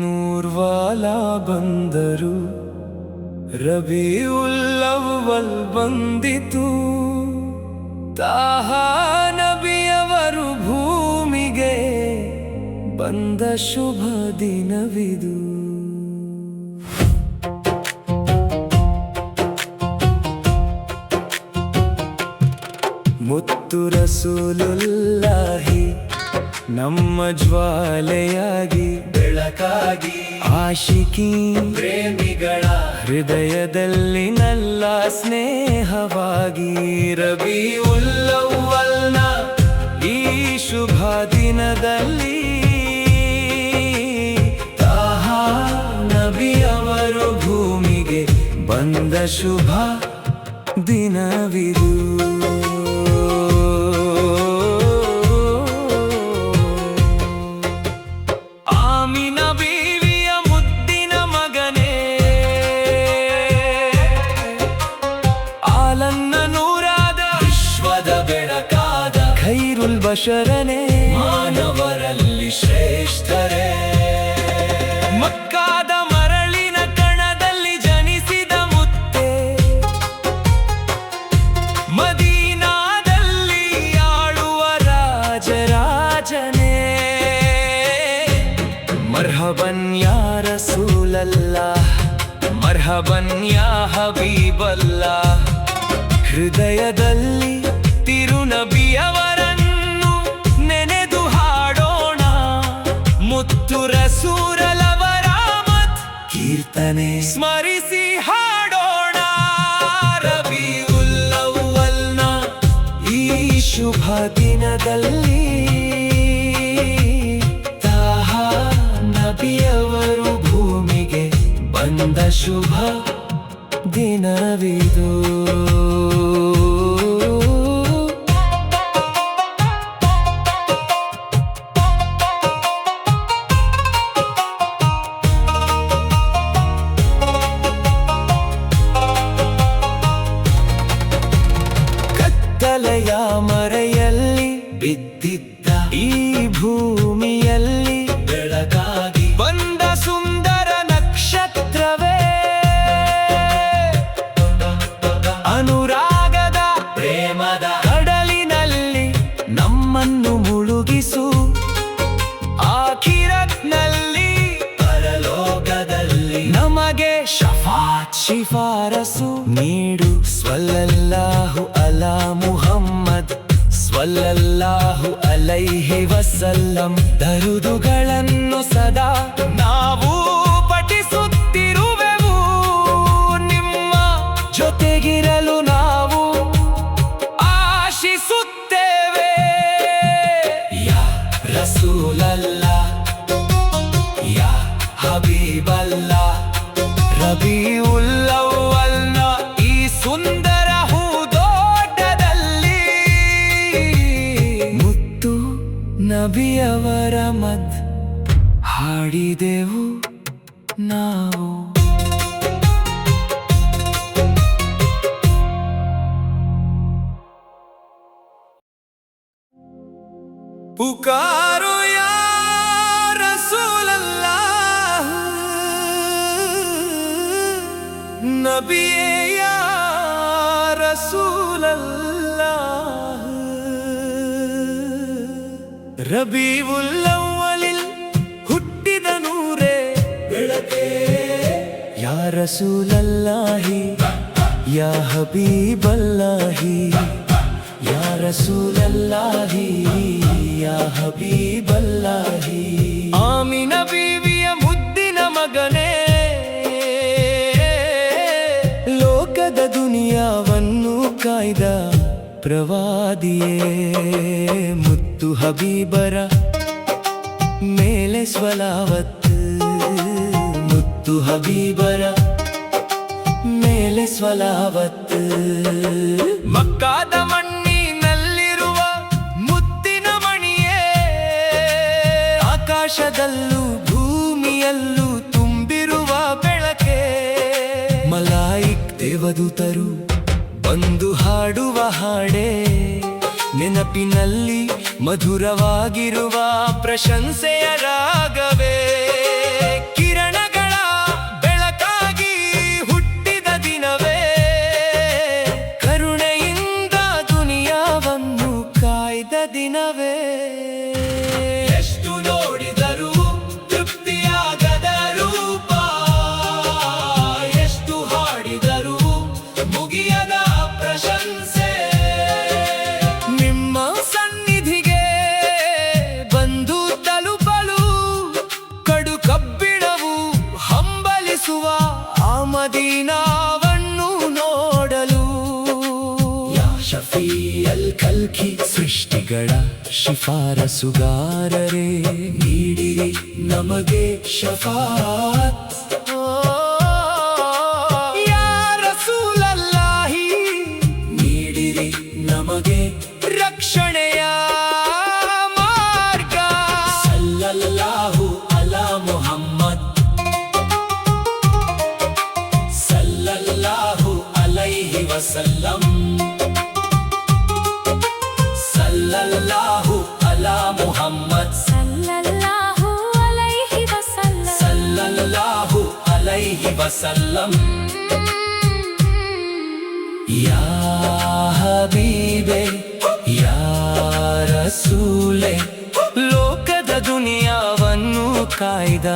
ನೂರ್ವಾಲಾ ಬಂದರು, ರಬೀಉಲ್ ಅವ್ವಲ್ ಬಂದಿತು. ತಾಹಾ ನಬಿಯವರು ಭೂಮಿಗೆ ಬಂದ ಶುಭ ದಿನವಿದು. ಮುತ್ತು ರಸೂಲುಲ್ಲಾಹಿ ನಮ್ಮ ಜ್ವಾಲೆಯಾಗಿ ಬೆಳಕಾಗಿ, ಆಶಿಕಿ ಪ್ರೇಮಿಗಳ ಹೃದಯದಲ್ಲಿ ನಲ್ಲ ಸ್ನೇಹವಾಗಿ, ರಬೀಉಲ್ ಅವ್ವಲ್ನ ಈ ಶುಭ ದಿನದಲ್ಲಿ ತಾಹಾ ನಬಿಯವರು ಭೂಮಿಗೆ ಬಂದ ಶುಭ ದಿನವಿದು. ಖೈರುಲ್ ಬಶರನೇ ಮಾನವರಲ್ಲಿ ಶ್ರೇಷ್ಠರೇ, ಮಕ್ಕಾದ ಮರಳಿನ ಕಣದಲ್ಲಿ ಜನಿಸಿದ ಮುತ್ತೆ, ಮದೀನಾದಲ್ಲಿ ಆಳುವ ರಾಜರಾಜನೇ. ಮರ್ಹಬನ್ ಯಾ ರಸೂಲಲ್ಲಾಹ್, ಮರ್ಹಬನ್ ಯಾ ಹಬೀಬಲ್ಲಾಹ್. ಹೃದಯದಲ್ಲಿ ತಿರುನಬಿಯವರನ್ನು ನೆನೆದು ಹಾಡೋಣ, ಮುತ್ತು ರಸೂಲರವರ ಮತ್ ಕೀರ್ತನೆ ಸ್ಮರಿಸಿ ಹಾಡೋಣ. ರಬೀಉಲ್ ಅವ್ವಲ್ನ ಈ ಶುಭ ದಿನದಲ್ಲಿ ತಾಹಾ ನಬಿಯವರು ಭೂಮಿಗೆ ಬಂದ ಶುಭ ದಿನವಿದು. ಕತ್ತಲೆಯ ಮರೆಯಲ್ಲಿ ಬಿದ್ದಿದ್ದ ಈ ಭೂಮಿಯಲ್ಲಿ ಬೆಳಕಾಗಿ ಬಂದ ಸುಂದರ ನಕ್ಷತ್ರವೇ, ಅನುರಾಗದ ಪ್ರೇಮದ ಕಡಲಿನಲ್ಲಿ ನಮ್ಮನ್ನು ಮುಳುಗಿಸು. ಆಖಿರತ್ನಲ್ಲಿ ಪರಲೋಕದಲ್ಲಿ ನಮಗೆ ಶಫಾತ್ ಶಿಫಾರಸು ನೀಡು. ಸ್ವಲ್ಲಲ್ಲಾಹು ಅಲಾ ಮುಹಮ್ಮದ್ ಸ್ವಲ್ಲಲ್ಲಾಹು ಅಲೈಹಿ ವಸಲ್ಲಂ. ದರುದುಗಳನ್ನು ಸದಾ ನಾವು ಪಠಿಸುತ್ತಿರುವೆವು, ನಿಮ್ಮ ಜೊತೆಗಿರಲು ನಾವು ಆಶಿಸುತ್ತೇವೆ. ಯಾ ರಸೂಲಲ್ಲಾಹ್, ಯಾ ಹಬೀಬಲ್ಲಾಹ್. ರಬೀಉಲ್ ಅವ್ವಲ್ನ ಈ ಸುಂದರ ಹೂದೋಟದಲ್ಲಿ ಮುತ್ತು ನಬಿಯವರ ಮದ್ ಹಾಡಿದೆವು ನಾವು. ಪುಕಾರೋ ಯಾ ರಸೂಲಲ್ಲಾಹ್, ನಬಿಯೇ ಯಾ ರಸೂಲಲ್ಲಾಹ್. ರಬೀಉಲ್ ಅವ್ವಲಿಲ್ ಹುಟ್ಟಿದ ನೂರೇ ಬೆಳಕೇ, ಯಾ ರಸೂಲಲ್ಲಾಹಿ ಯಾ ಹಬೀಬಲ್ಲಾಹಿ. ಯಾ ರಸೂಲಲ್ಲಾಹಿ ಯಾ ಹಬೀಬಲ್ಲಾಹಿ. ಆಮಿನ ಬೀವಿಯ ಮುದ್ದಿನ ಮಗನೇ, ಲೋಕದ ದುನಿಯಾವನ್ನು ಕಾಯ್ದ ಪ್ರವಾದಿಯೇ. ಮುತ್ತು ಹಬೀಬರ ಮೇಲೆ ಸ್ವಲಾವತ್, ಮುತ್ತು ಹಬೀಬರ ಮೇಲೆ ಸ್ವಲಾವತ್. ಮಕ್ಕಾದ ಮಣ್ಣಿನಲ್ಲಿರುವ ಮುತ್ತಿನ ಮಣಿಯೇ, ಆಕಾಶದಲ್ಲೂ ಭೂಮಿಯಲ್ಲೂ ತುಂಬಿರುವ ಬೆಳಕೆ. ಮಲಾಯಿಕ್ ದೇವದೂತರು ಬಂದು ಹಾಡುವ ಹಾಡೇ, ನೆನಪಿನಲ್ಲಿ ಮಧುರವಾಗಿರುವ ಪ್ರಶಂಸೆಯ ರಾಗವೇ ಕಿರಣಗಳ ಬೆಳಕಾಗಿ ಹುಟ್ಟಿದ ದಿನವೇ ಕರುಣೆಯಿಂದ ದುನಿಯಾವನ್ನು ಕಾಯ್ದ ದಿನವೇ ಎಷ್ಟು ನೋಡಿದರೂ ತೃಪ್ತಿಯಾಗದ ರೂಪ ಎಷ್ಟು ಹಾಡಿದರೂ ಮುಗಿಯದ ಪ್ರಶಂಸೆ ನಿಮ್ಮ ಸನ್ನಿಧಿಗೆ ಬಂದು ತಲುಪಲು ಕಡು ಕಬ್ಬಿಣವು ಹಂಬಲಿಸುವ ಆ ಮದೀನಾವನ್ನು ನೋಡಲು ಯಾ ಶಫೀಅಲ್ ಖಲ್ಕಿ ಸೃಷ್ಟಿಗಳ ಶಿಫಾರಸುಗಾರರೇ ನೀಡಿರಿ ನಮಗೆ ಶಫಾಅತ್ ಯಾ ರಸೂಲಲ್ಲಾಹಿ ನೀಡಿರಿ ನಮಗೆ ರಕ್ಷಣೆಯ ಮಾರ್ಗ ಸಲ್ಲಲ್ಲಾಹು ಅಲಾ ಮುಹಮ್ಮದ್ ಸಲ್ಲಲ್ಲಾಹು ಅಲೈಹಿ ವಸಲ್ಲಂ ಸಲ್ಲಲ್ಲಾಹು ಅಲಾ ಮುಹಮ್ಮದ್ ಸಲ್ಲಲ್ಲಾಹು ಅಲೈಹಿ ವಸಲ್ಲಂ ಸಲ್ಲಲ್ಲಾಹು ಅಲೈಹಿ ವಸಲ್ಲಂ ಯಾ ಹಬೀಬೆ ಯಾ ರಸೂಲೆ ಲೋಕದ ದುನಿಯಾವನ್ನು ಕಾಯ್ದ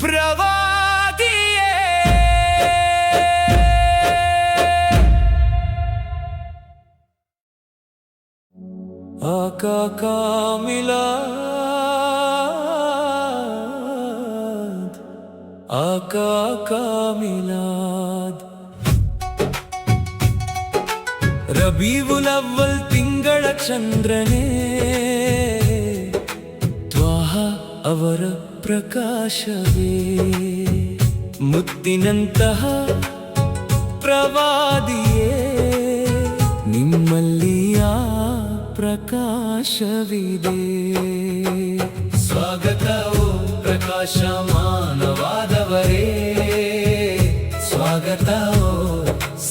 ಪ್ರವಾದಿಯೇ आका का मिलाद आका का मिलाद ರಬೀವುಲ್ ಅವ್ವಲ್ ತಿಂಗಳ ಚಂದ್ರನೇ ತ್ವಾಹ ಅವರ ಪ್ರಕಾಶವೇ ಮುತ್ತಿನಂತಹ ಪ್ರವಾದಿಯೇ ನಿಮ್ಮಲ್ಲಿ ಆ ಪ್ರಕಾಶವಿದೆ ಸ್ವಾಗತವು ಪ್ರಕಾಶಮಾನವಾದವರೇ ಸ್ವಾಗತವು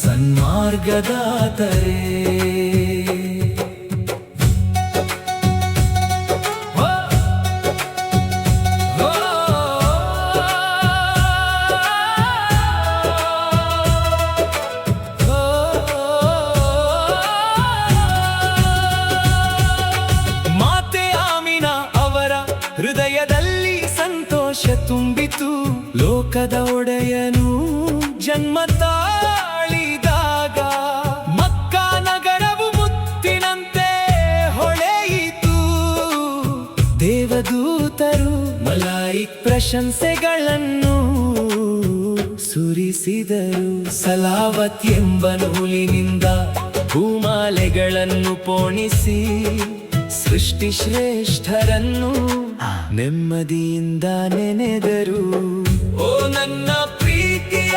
ಸನ್ಮಾರ್ಗದಾತರೇ ಹೃದಯದಲ್ಲಿ ಸಂತೋಷ ತುಂಬಿತು ಲೋಕದ ಒಡೆಯನು ಜನ್ಮ ತಾಳಿದಾಗ ಮಕ್ಕಾ ನಗರವು ಮುತ್ತಿನಂತೆ ಹೊಳೆಯಿತು ದೇವದೂತರು ಮಲಾಯಿಕ್ ಪ್ರಶಂಸೆಗಳನ್ನು ಸುರಿಸಿದರು ಸಲಾವತ್ ಎಂಬ ನೂಲಿನಿಂದ ಭೂಮಾಲೆಗಳನ್ನು ಪೋಣಿಸಿ ಸೃಷ್ಟಿ ಶ್ರೇಷ್ಠರನ್ನು ನೆಮ್ಮದಿಯಿಂದ ನೆನೆದರು ಓ ನನ್ನ ಪ್ರೀತಿಯ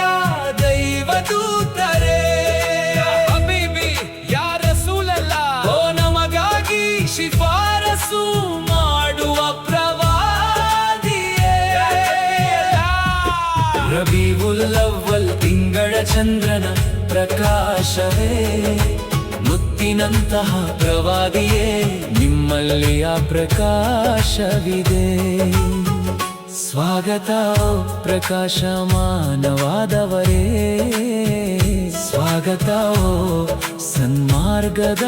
ದೈವದೂತರೇ ಹಬೀಬಿ ಯಾ ರಸೂಲಲ್ಲಾಹ್ ಓ ನಮಗಾಗಿ ಶಿಫಾರಸು ಮಾಡುವ ಪ್ರವಾದಿಯೇ ರಬೀವುಲ್ ಅವ್ವಲ್ ತಿಂಗಳ ಚಂದ್ರನ ಪ್ರಕಾಶವೇ ಮುತ್ತಿನಂತಹ ಪ್ರವಾದಿಯೇ ನಿಮ್ಮಲ್ಲಿ ಆ ಪ್ರಕಾಶವಿದೆ ಸ್ವಾಗತ ಪ್ರಕಾಶಮಾನವಾದವರೇ ಸ್ವಾಗತ ಸನ್ಮಾರ್ಗದಾತರೇ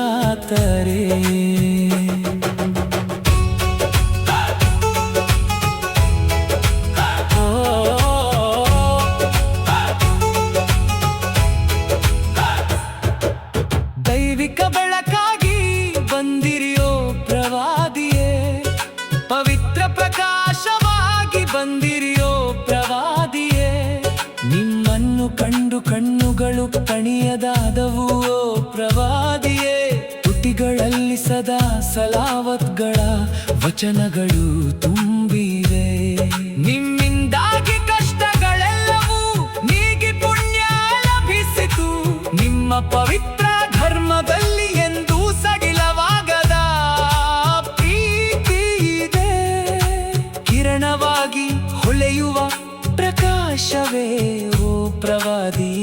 ದೈವಿಕ ಬೆಳಕಾಗಿ ಬಂದಿರಿಯೋ ಪ್ರವಾದಿಯೇ ಪವಿತ್ರ ಪ್ರಕಾಶವಾಗಿ ಬಂದಿರಿಯೋ ಪ್ರವಾದಿಯೇ ನಿಮ್ಮನ್ನು ಕಂಡು ಕಣ್ಣುಗಳು ಕಣಿಯದಾದವು ಓ ಪ್ರವಾದಿಯೇ ತುಟಿಗಳಲ್ಲಿ ಸದಾ ಸಲಾವತ್ಗಳ ವಚನಗಳು ತುಂಬಿವೆ ನಿಮ್ಮಿಂದಾಗಿ ಕಷ್ಟಗಳೆಲ್ಲವೂ ನೀಗಿ ಪುಣ್ಯ ಲಭಿಸಿತು ನಿಮ್ಮ ಪವಿತ್ರ ಧರ್ಮದಲ್ಲಿ ಎಂದೂ ಸಡಿಲವಾಗದ ಪ್ರೀತಿ ಇದೆ ಕಿರಣವಾಗಿ ಹೊಳೆಯುವ ಪ್ರಕಾಶವೇ ಓ ಪ್ರವಾದಿ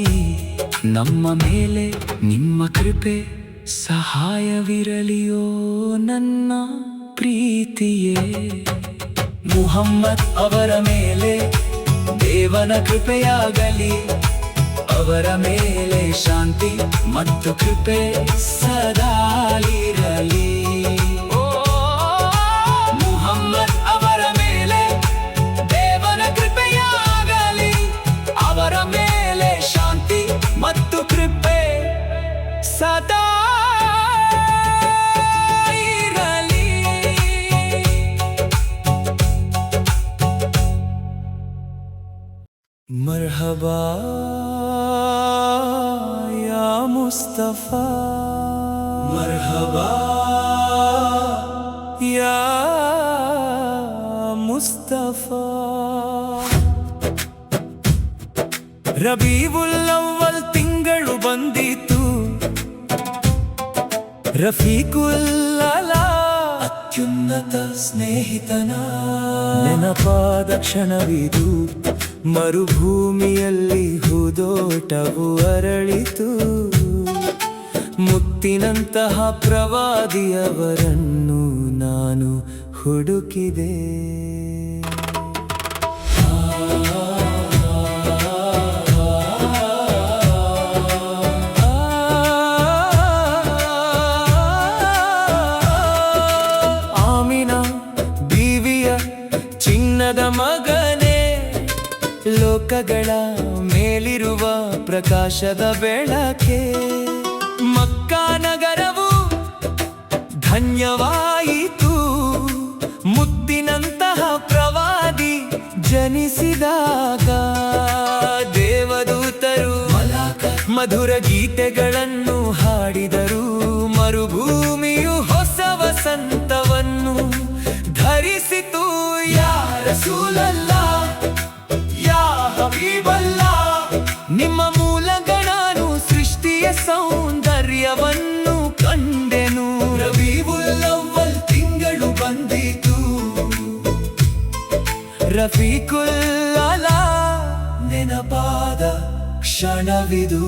ನಮ್ಮ ಮೇಲೆ ನಿಮ್ಮ ಕೃಪೆ ಸಹಾಯವಿರಲಿಯೋ ನನ್ನ ಪ್ರೀತಿಯೇ. ಮುಹಮ್ಮದ್ ಅವರ ಮೇಲೆ ದೇವನ ಕೃಪೆಯಾಗಲಿ, ಅವರ ಮೇಲೆ ಶಾಂತಿ ಮತ್ತು ಕೃಪೆ ಸದಾ ಇರಲಿ. ಮುಹಮ್ಮದ್ ಅವರ ಮೇಲೆ ದೇವನ ಕೃಪೆಯಾಗಲಿ, ಅವರ ಮೇಲೆ ಶಾಂತಿ ಮತ್ತು ಕೃಪೆ ಸದಾ ಇರಲಿ. ಮರ್ಹಬಾ ಯಾ ಮುಸ್ತಫಾ, ಮರ್ಹಬಾ ಯಾ ಮುಸ್ತಫಾ. ರಬೀವುಲ್ ಅವ್ವಲ್ ತಿಂಗಳು ಬಂದಿತು, ರಫೀಕುಲ್ ಅಲಾ ಅತ್ಯುನ್ನತ ಸ್ನೇಹಿತನ ನೆನಪಾದ ಕ್ಷಣವಿದು. ಮರುಭೂಮಿಯಲ್ಲಿ ಹೂದೋಟವು ಅರಳಿತು, ಮುತ್ತಿನಂತಹ ಪ್ರವಾದಿಯವರನ್ನು ನಾನು ಹುಡುಕಿದೆ. ಆಮಿನಾ ಬೀವಿಯ ಚಿನ್ನದ ಮಗನೇ, ಲೋಕಗಳ ಮೇಲಿರುವ ಪ್ರಕಾಶದ ಬೆಳಕೆ. ಮಕ್ಕಾ ನಗರವು ಧನ್ಯವಾಯಿತು, ಮುತ್ತಿನಂತಹ ಪ್ರವಾದಿ ಜನಿಸಿದಾಗ. ದೇವದೂತರು ಮಧುರ ಗೀತೆಗಳನ್ನು ಹಾಡಿದರು, ಮರುಭೂಮಿಯು ಹೊಸ ವಸಂತವನ್ನು ಧರಿಸಿತು. ಯಾ ರಸೂಲಲ್ಲಾಹ್, ಯಾ ಹಬೀಬಲ್ಲಾಹ್, ನಿಮ್ಮ ಮೂಲಕ ನಾನು ಸೃಷ್ಟಿಯ ಸೌಂದರ್ಯವನ್ನು ಕಂಡೆನು. ರಬೀವುಲ್ ಅವ್ವಲ್ ತಿಂಗಳು ಬಂದಿತು, ರಫೀಕುಲ್ ಅಲಾ ನೆನಪಾದ ಕ್ಷಣವಿದು.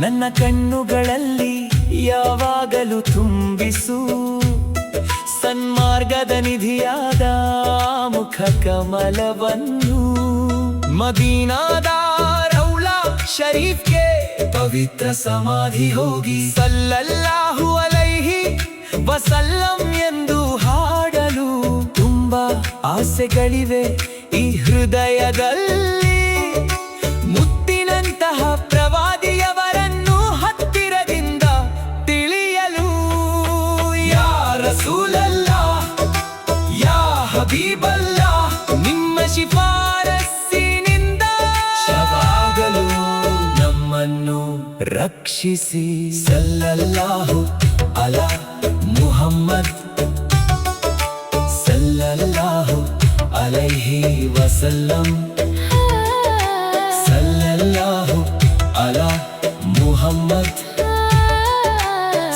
ನನ್ನ ಕಣ್ಣುಗಳಲ್ಲಿ ಯಾವಾಗಲೂ ತುಂಬಿಸು ಸನ್ಮಾರ್ಗದ ನಿಧಿಯಾದ ಮುಖ ಕಮಲವನ್ನು. ಮದೀನಾದ ರೌಲಾ ಶರೀಫ್ಗೆ ಪವಿತ್ರ ಸಮಾಧಿ ಹೋಗಿ ಸಲ್ಲಲ್ಲಾಹು ಅಲೈಹಿ ವಸಲ್ಲಂ ಎಂದು ಹಾಡಲು ತುಂಬಾ ಆಸೆಗಳಿವೆ ಈ ಹೃದಯದಲ್ಲಿ. ಮುತ್ತಿನಂತಹ ಪ್ರವಾದಿಯವರನ್ನು ಹತ್ತಿರದಿಂದ ತಿಳಿಯಲು. ಯಾ ರಸೂಲಲ್ಲಾಹ್, ಯಾ ಹಬೀಬಲ್ಲಾಹ್, ನಿಮ್ಮ ಶಿಫಾರಸ್ಸಿನಿಂದ ಶವಾಗಲು ನಮ್ಮನ್ನು ರಕ್ಷಿಸಿ. ಸಲ್ಲಲ್ಲಾಹು ಅಲಾ ಮುಹಮ್ಮದ್, ಸಲ್ಲಲ್ಲಾಹು ಅಲೈಹಿ ವಸಲ್ಲಂ, ಸಲ್ಲಲ್ಲಾಹು ಅಲಾ ಮುಹಮ್ಮದ್,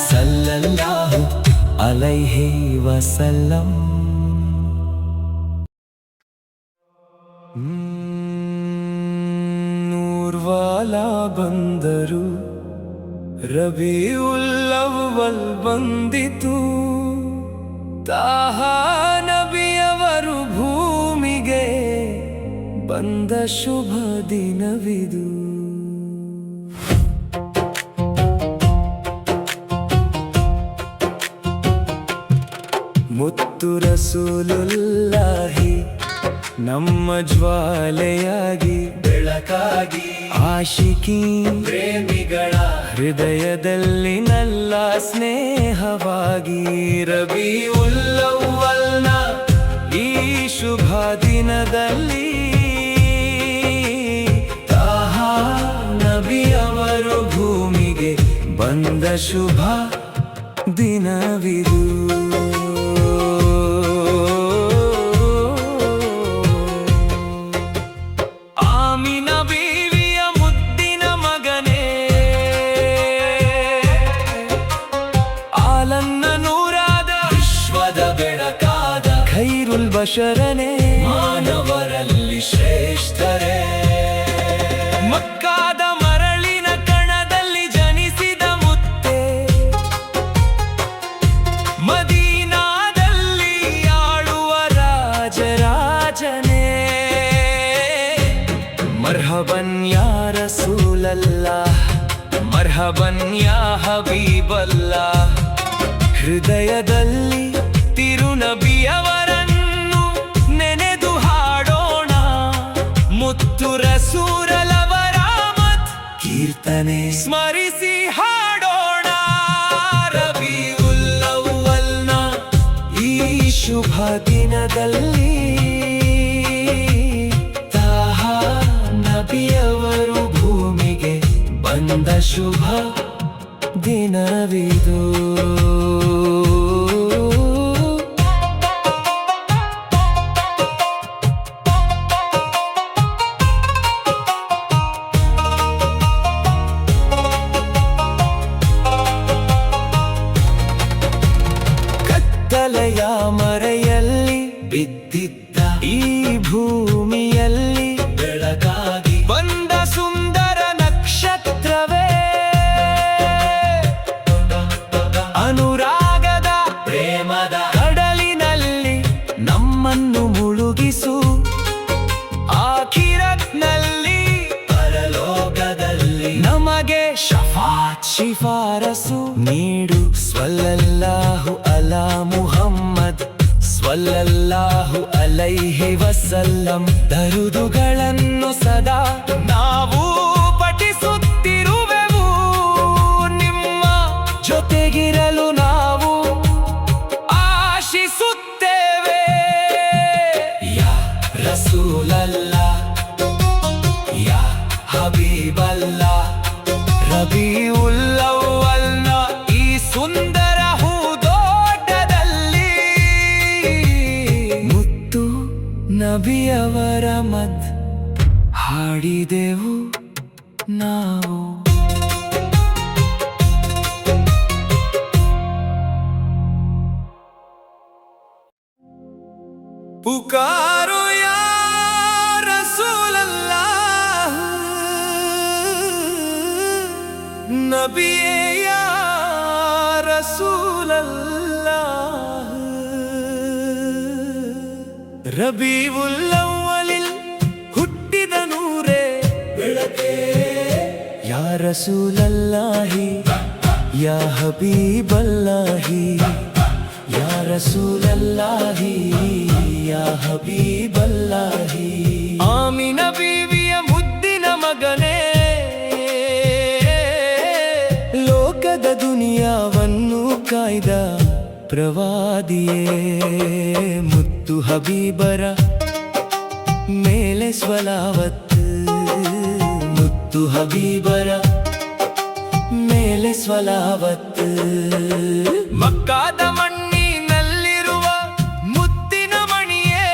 ಸಲ್ಲಲ್ಲಾಹು ಅಲೈಹಿ ವಸಲ್ಲಂ. ನೂರ್ವಾಲಾ ಬಂದರು, ರಬೀವುಲ್ ಅವ್ವಲ್ ಬಂದಿತು, ತಾಹಾ ನಬಿಯವರು ಭೂಮಿಗೆ ಬಂದ ಶುಭ ದಿನವಿದು. ಮುತ್ತು ರಸೂಲುಲ್ಲಾಹಿ ನಮ್ಮ ಜ್ವಾಲೆಯಾಗಿ ಬೆಳಕಾಗಿ, ಆಶಿಕಿ ಪ್ರೇಮಿಗಳ ಹೃದಯದಲ್ಲಿ ನಲ್ಲ ಸ್ನೇಹವಾಗಿ. ರಬೀವುಲ್ ಅವ್ವಲ್ನ ಈ ಶುಭ ದಿನದಲ್ಲಿ ತಾಹಾ ನಬಿಯವರು ಭೂಮಿಗೆ ಬಂದ ಶುಭ ದಿನವಿದು. ಖೈರುಲ್ ಬಶರನೇ, ಮಾನವರಲ್ಲಿ ಶ್ರೇಷ್ಠರೇ. ಮಕ್ಕಾದ ಮರಳಿನ ಕಣದಲ್ಲಿ ಜನಿಸಿದ ಮುತ್ತೆ, ಮದೀನಾದಲ್ಲಿ ಆಳುವ ರಾಜರಾಜನೇ. ಮರ್ಹಬನ್ ಯಾ ರಸೂಲಲ್ಲಾಹ್, ಮರ್ಹಬನ್ ಯಾ ಹಬೀಬಲ್ಲಾಹ್. ಹೃದಯದಲ್ಲಿ ತಿರುನಬಿಯವರನ್ನು ನೆನೆದು ಹಾಡೋಣ, ಮುತ್ತು ರಸೂಲರವರ ಮತ್ ಕೀರ್ತನೆ ಸ್ಮರಿಸಿ ಹಾಡೋಣ. ರಬೀಉಲ್ ಅವ್ವಲ್ನ ಈ ಶುಭ ದಿನದಲ್ಲಿ ತಾಹ ನಬಿಯವರು ಭೂಮಿಗೆ ಬಂದ ಶುಭ ದಿನವಿದು. ಕತ್ತಲೆಯ ಮರೆಯಲ್ಲಿ ಬಿದ್ದಿದ್ದ ಈ ಭೂಮಿಯಲ್ಲಿ ಬೆಳಕಾಗಿ ಬಂದ ಸುಂದರ ನಕ್ಷತ್ರವೇ, ಅನುರಾಗದ ಪ್ರೇಮದ ಕಡಲಿನಲ್ಲಿ ನಮ್ಮನ್ನು ಮುಳುಗಿಸು. ಆಖಿರತ್ನಲ್ಲಿ ಪರಲೋಕದಲ್ಲಿ ನಮಗೆ ಶಫಾತ್ ಶಿಫಾರಸು ನೀಡು. ಸ್ವಲ್ಲಲ್ಲಾಹು ಅಲಾ ಮುಹಮ್ಮದ್ ಸ್ವಲ್ಲಲ್ಲಾಹು ಅಲೈಹಿ ವಸಲ್ಲಂ. ದರುದುಗಳನ್ನು ಸದಾ ನಾವು ಪಠಿಸುತ್ತಿರುವೆವು, ನಿಮ್ಮ ಜೊತೆಗಿರಲು ನಾವು ಆಶಿಸುತ್ತೇವೆ. ಯಾ ರಸೂಲಲ್ಲಾಹ್, ಯಾ ಹಬೀಬಲ್ಲಾಹ್. ರಬೀಉಲ್ ಅವ್ವಲ್ನ ಈ ಸುಂದರ ಹೂದೋಟದಲ್ಲಿ ಮುತ್ತು ನಬಿಯವರ ಮದ್ ಹಾಡಿದೆವು ನಾವು. पुकारो या रसूल अल्लाह, नबी या रसूल अल्लाह. रबीउल ಅವ್ವಲಿಲ್ ಹುಟ್ಟಿದ ನೂರೇ ಬೆಳಕೆ, ಯಾ ರಸೂಲಲ್ಲಾಹಿ ಯಾ ಹಬೀಬಲ್ಲಾಹಿ. ಯಾ ರಸೂಲಲ್ಲಾಹಿ ಯಾ ಹಬೀಬಲ್ಲಾಹಿ. ಆಮಿನ ಬೀವಿಯ ಮುದ್ದಿನ ಮಗನೇ, ಲೋಕದ ದುನಿಯಾವನ್ನು ಕಾಯ್ದ ಪ್ರವಾದಿಯೇ. ಮುತ್ತು ಹಬೀಬರ ಮೇಲೆ ಸ್ವಲಾವತ್, ಮುತ್ತು ಹಬೀಬರ ಮೇಲೆ ಸ್ವಲಾವತ್. ಮಕ್ಕಾದ ಮಣ್ಣಿನಲ್ಲಿರುವ ಮುತ್ತಿನ ಮಣಿಯೇ,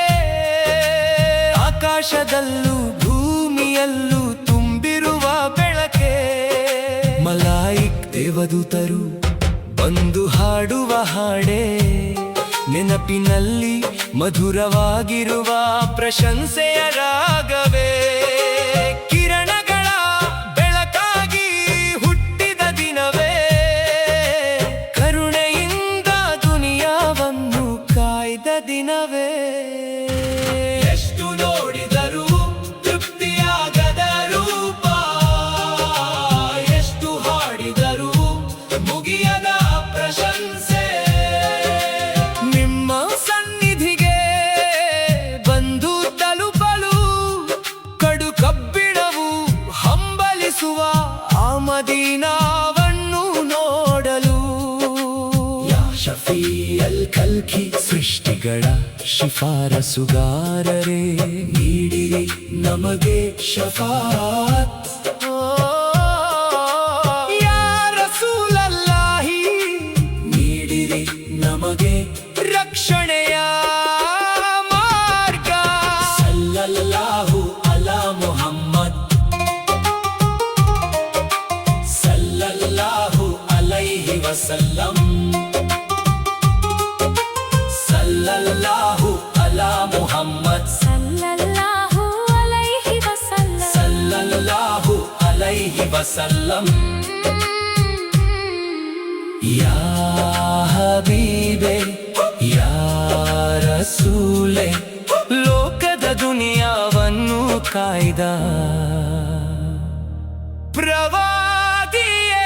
ಆಕಾಶದಲ್ಲೂ ಭೂಮಿಯಲ್ಲೂ ತುಂಬಿರುವ ಬೆಳಕೆ. ಮಲಾಯಿಕ್ ದೇವದೂತರು ಬಂದು ಹಾಡುವ ಹಾಡೇ, ನೆನಪಿನಲ್ಲಿ ಮಧುರವಾಗಿರುವ ಪ್ರಶಂಸೆಯ ರಾಗವೇ. ಕಿರಣಗಳ ಬೆಳಕಾಗಿ ಹುಟ್ಟಿದ ದಿನವೇ, ಕರುಣೆಯಿಂದ ದುನಿಯಾವನ್ನು ಕಾಯ್ದ ದಿನವೇ. ಎಷ್ಟು ನೋಡಿದರೂ ತೃಪ್ತಿಯಾಗದ ರೂಪ, ಎಷ್ಟು ಹಾಡಿದರೂ ಮುಗಿಯದ ಪ್ರಶಂಸೆ. ನಿಮ್ಮ ಸನ್ನಿಧಿಗೆ ಬಂದು ತಲುಪಲು ಕಡು ಕಬ್ಬಿಣವು ಹಂಬಲಿಸುವ ಆ ಮದೀನಾವನ್ನು ನೋಡಲು. ಯಾ ಶಫೀಅಲ್ ಖಲ್ಕಿ, ಸೃಷ್ಟಿಗಳ ಶಿಫಾರಸುಗಾರರೇ, ನೀಡಿರಿ ನಮಗೆ ಶಫಾತ್. ಯಾ ರಸೂಲಲ್ಲಾಹಿ, ನೀಡಿರಿ ನಮಗೆ ರಕ್ಷಣೆಯ ಮಾರ್ಗ. ಸಲ್ಲಲ್ಲಾಹು ಅಲಾ ಮುಹಮ್ಮದ್ ಸಲ್ಲಲ್ಲಾಹು ಅಲೈಹಿ ವಸಲ್ಲಂ. ಸಲ್ಲಲ್ಲಾಹು ಅಲಾ ವಸಲ್ಲಂ ಯಾ ಹಬೀಬೆ ಯಾ ರಸೂಲೆ ಲೋಕದ ದುನಿಯಾವನ್ನು ಕಾಯ್ದ ಪ್ರವಾದಿಯೇ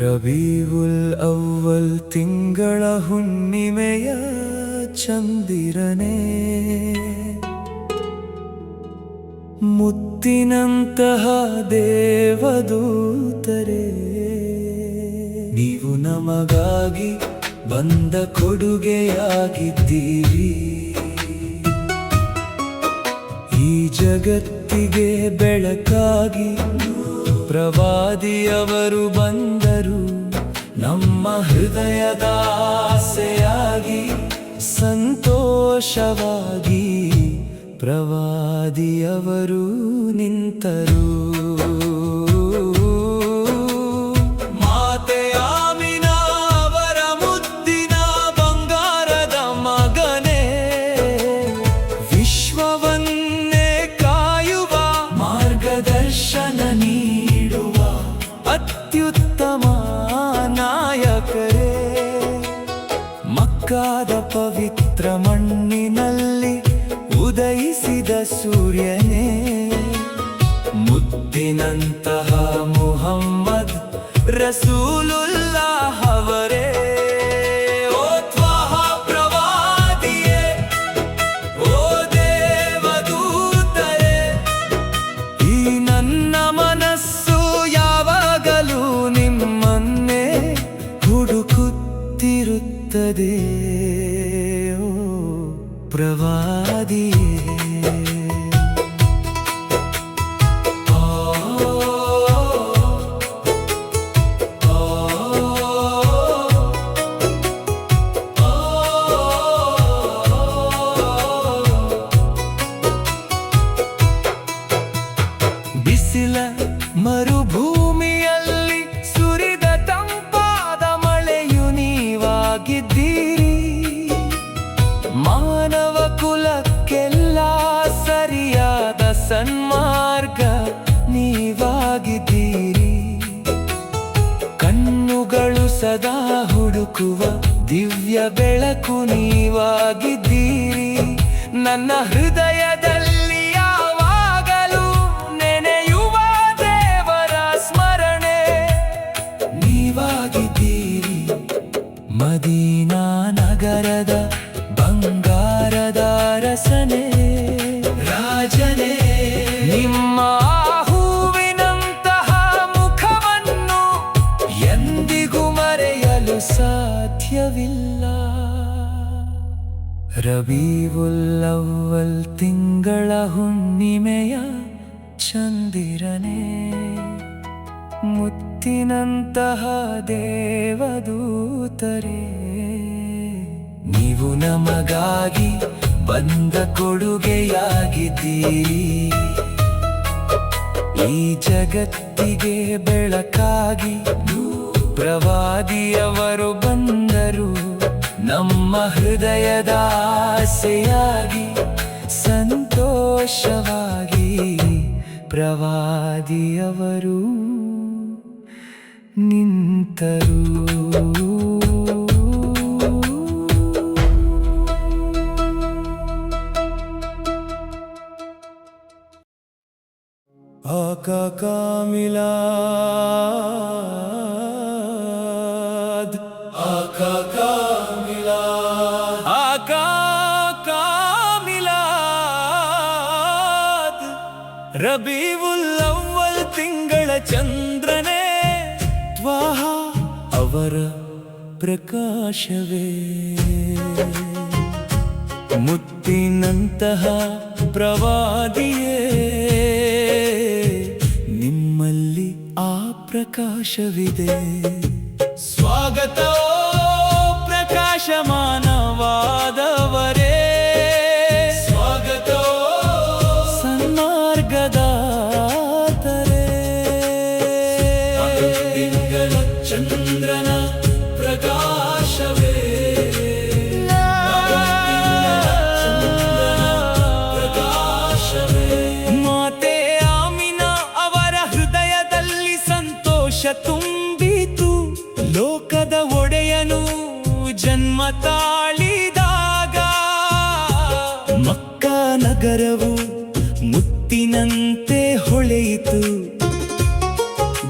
ರಬೀವುಲ್ ಅವ್ವಲ್ ತಿಂಗಳ ಹುಣ್ಣಿಮೆಯ ಚಂದಿರನೇ ಮುತ್ತಿನಂತಹ ದೇವದೂತರೇ ನೀವು ನಮಗಾಗಿ ಬಂದ ಕೊಡುಗೆಯಾಗಿದ್ದೀರಿ ಈ ಜಗತ್ತಿಗೆ ಬೆಳಕಾಗಿ ಪ್ರವಾದಿಯವರು ಬಂದರು ನಮ್ಮ ಹೃದಯದ ಆಸೆಯಾಗಿ ಸಂತೋಷವಾಗಿ ಪ್ರವಾದಿಯವರು ನಿಂತರು ಮಾತೆ ಆಮಿನಾ ಅವರ ಮುದ್ದಿನ ಬಂಗಾರದ ಮಗನೇ ವಿಶ್ವವನ್ನೇ ಕಾಯುವ ಮಾರ್ಗದರ್ಶನ ನೀಡುವ ಅತ್ಯುತ್ತಮ ನಾಯಕರೇ ಮಕ್ಕಾದ ಪವಿತ್ರ ಮಣ್ಣಿನಲ್ಲಿ ಉದಯಿಸಿದ ಸೂರ್ಯನೇ ಮುದ್ದಿನಂತಹ ಮುಹಮ್ಮದ್ ರಸೂಲುಲ್ಲಾಹ್ ಅವರೇ ಓ ತ್ವಾಹ ಪ್ರವಾದಿಯೇ ಓ ದೇವದೂತರೇ ಈ ನನ್ನ ಮನಸ್ಸು ಯಾವಾಗಲೂ ನಿಮ್ಮನ್ನೇ ಹುಡುಕುತ್ತಿರುತ್ತದೆ ಓ ಪ್ರವಾದಿಯೇ ಬಿಸಿಲ ಮರುಭೂಮಿಯಲ್ಲಿ ಸುರಿದ ತಂಪಾದ ಮಳೆಯು ನೀವಾಗಿದ್ದೀರಿ ಮಾನವ ಕುಲಕ್ಕೆಲ್ಲ ಸರಿಯಾದ ಸನ್ಮಾರ್ಗ ನೀವಾಗಿದ್ದೀರಿ ಕಣ್ಣುಗಳು ಸದಾ ಹುಡುಕುವ ದಿವ್ಯ ಬೆಳಕು ನೀವಾಗಿದ್ದೀರಿ ನನ್ನ ಹೃದಯದಲ್ಲಿ ಯಾವಾಗಲೂ ನೆನೆಯುವ ದೇವರ ಸ್ಮರಣೆ ನೀವಾಗಿದ್ದೀರಿ ಮದೀನಾ ನಗರದ ಬಂಗಾರದ ರಸನೆ ರಾಜನೇ ನಿಮ್ಮ ಹೂವಿನಂತಹ ಮುಖವನ್ನು ಎಂದಿಗೂ ಮರೆಯಲು ಸಾಧ್ಯವಿಲ್ಲ ರಬೀವುಲ್ ಅವ್ವಲ್ ತಿಂಗಳ ಹುಣ್ಣಿಮೆಯ ಚಂದಿರನೇ ಮುತ್ತಿನಂತಹ ದೇವದೂತರೇ ನೀವು ನಮಗಾಗಿ ಬಂದ ಕೊಡುಗೆಯಾಗಿದ್ದೀರಿ ಈ ಜಗತ್ತಿಗೆ ಬೆಳಕಾಗಿ ಪ್ರವಾದಿಯವರು ಬಂದರು ನಮ್ಮ ಹೃದಯದ ಆಸೆಯಾಗಿ ಸಂತೋಷವಾಗಿ ಪ್ರವಾದಿಯವರು ನಿಂತರು आका का मिलाद आका का मिलाद आका का मिलाद रबीउल ಅವ್ವಲ್ ತಿಂಗಳ ಚಂದ್ರನೇ ತ್ವಾಹ ಅವರ ಪ್ರಕಾಶವೇ ಮುತ್ತಿನಂತಹ ಪ್ರವಾದಿಯೇ ನಿಮ್ಮಲ್ಲಿ ಆ ಪ್ರಕಾಶವಿದೆ ಸ್ವಾಗತ ಪ್ರಕಾಶಮಾನವಾದವರೇ ಸ್ವಾಗತ ಸನ್ಮಾರ್ಗದಾತರೇ ತಿಂಗಳ ಚಂದ್ರನ ಪ್ರಕಾಶವೇ ತಾಳಿದಾಗ ಮಕ್ಕ ನಗರವು ಮುತ್ತಿನಂತೆ ಹೊಳೆಯಿತು.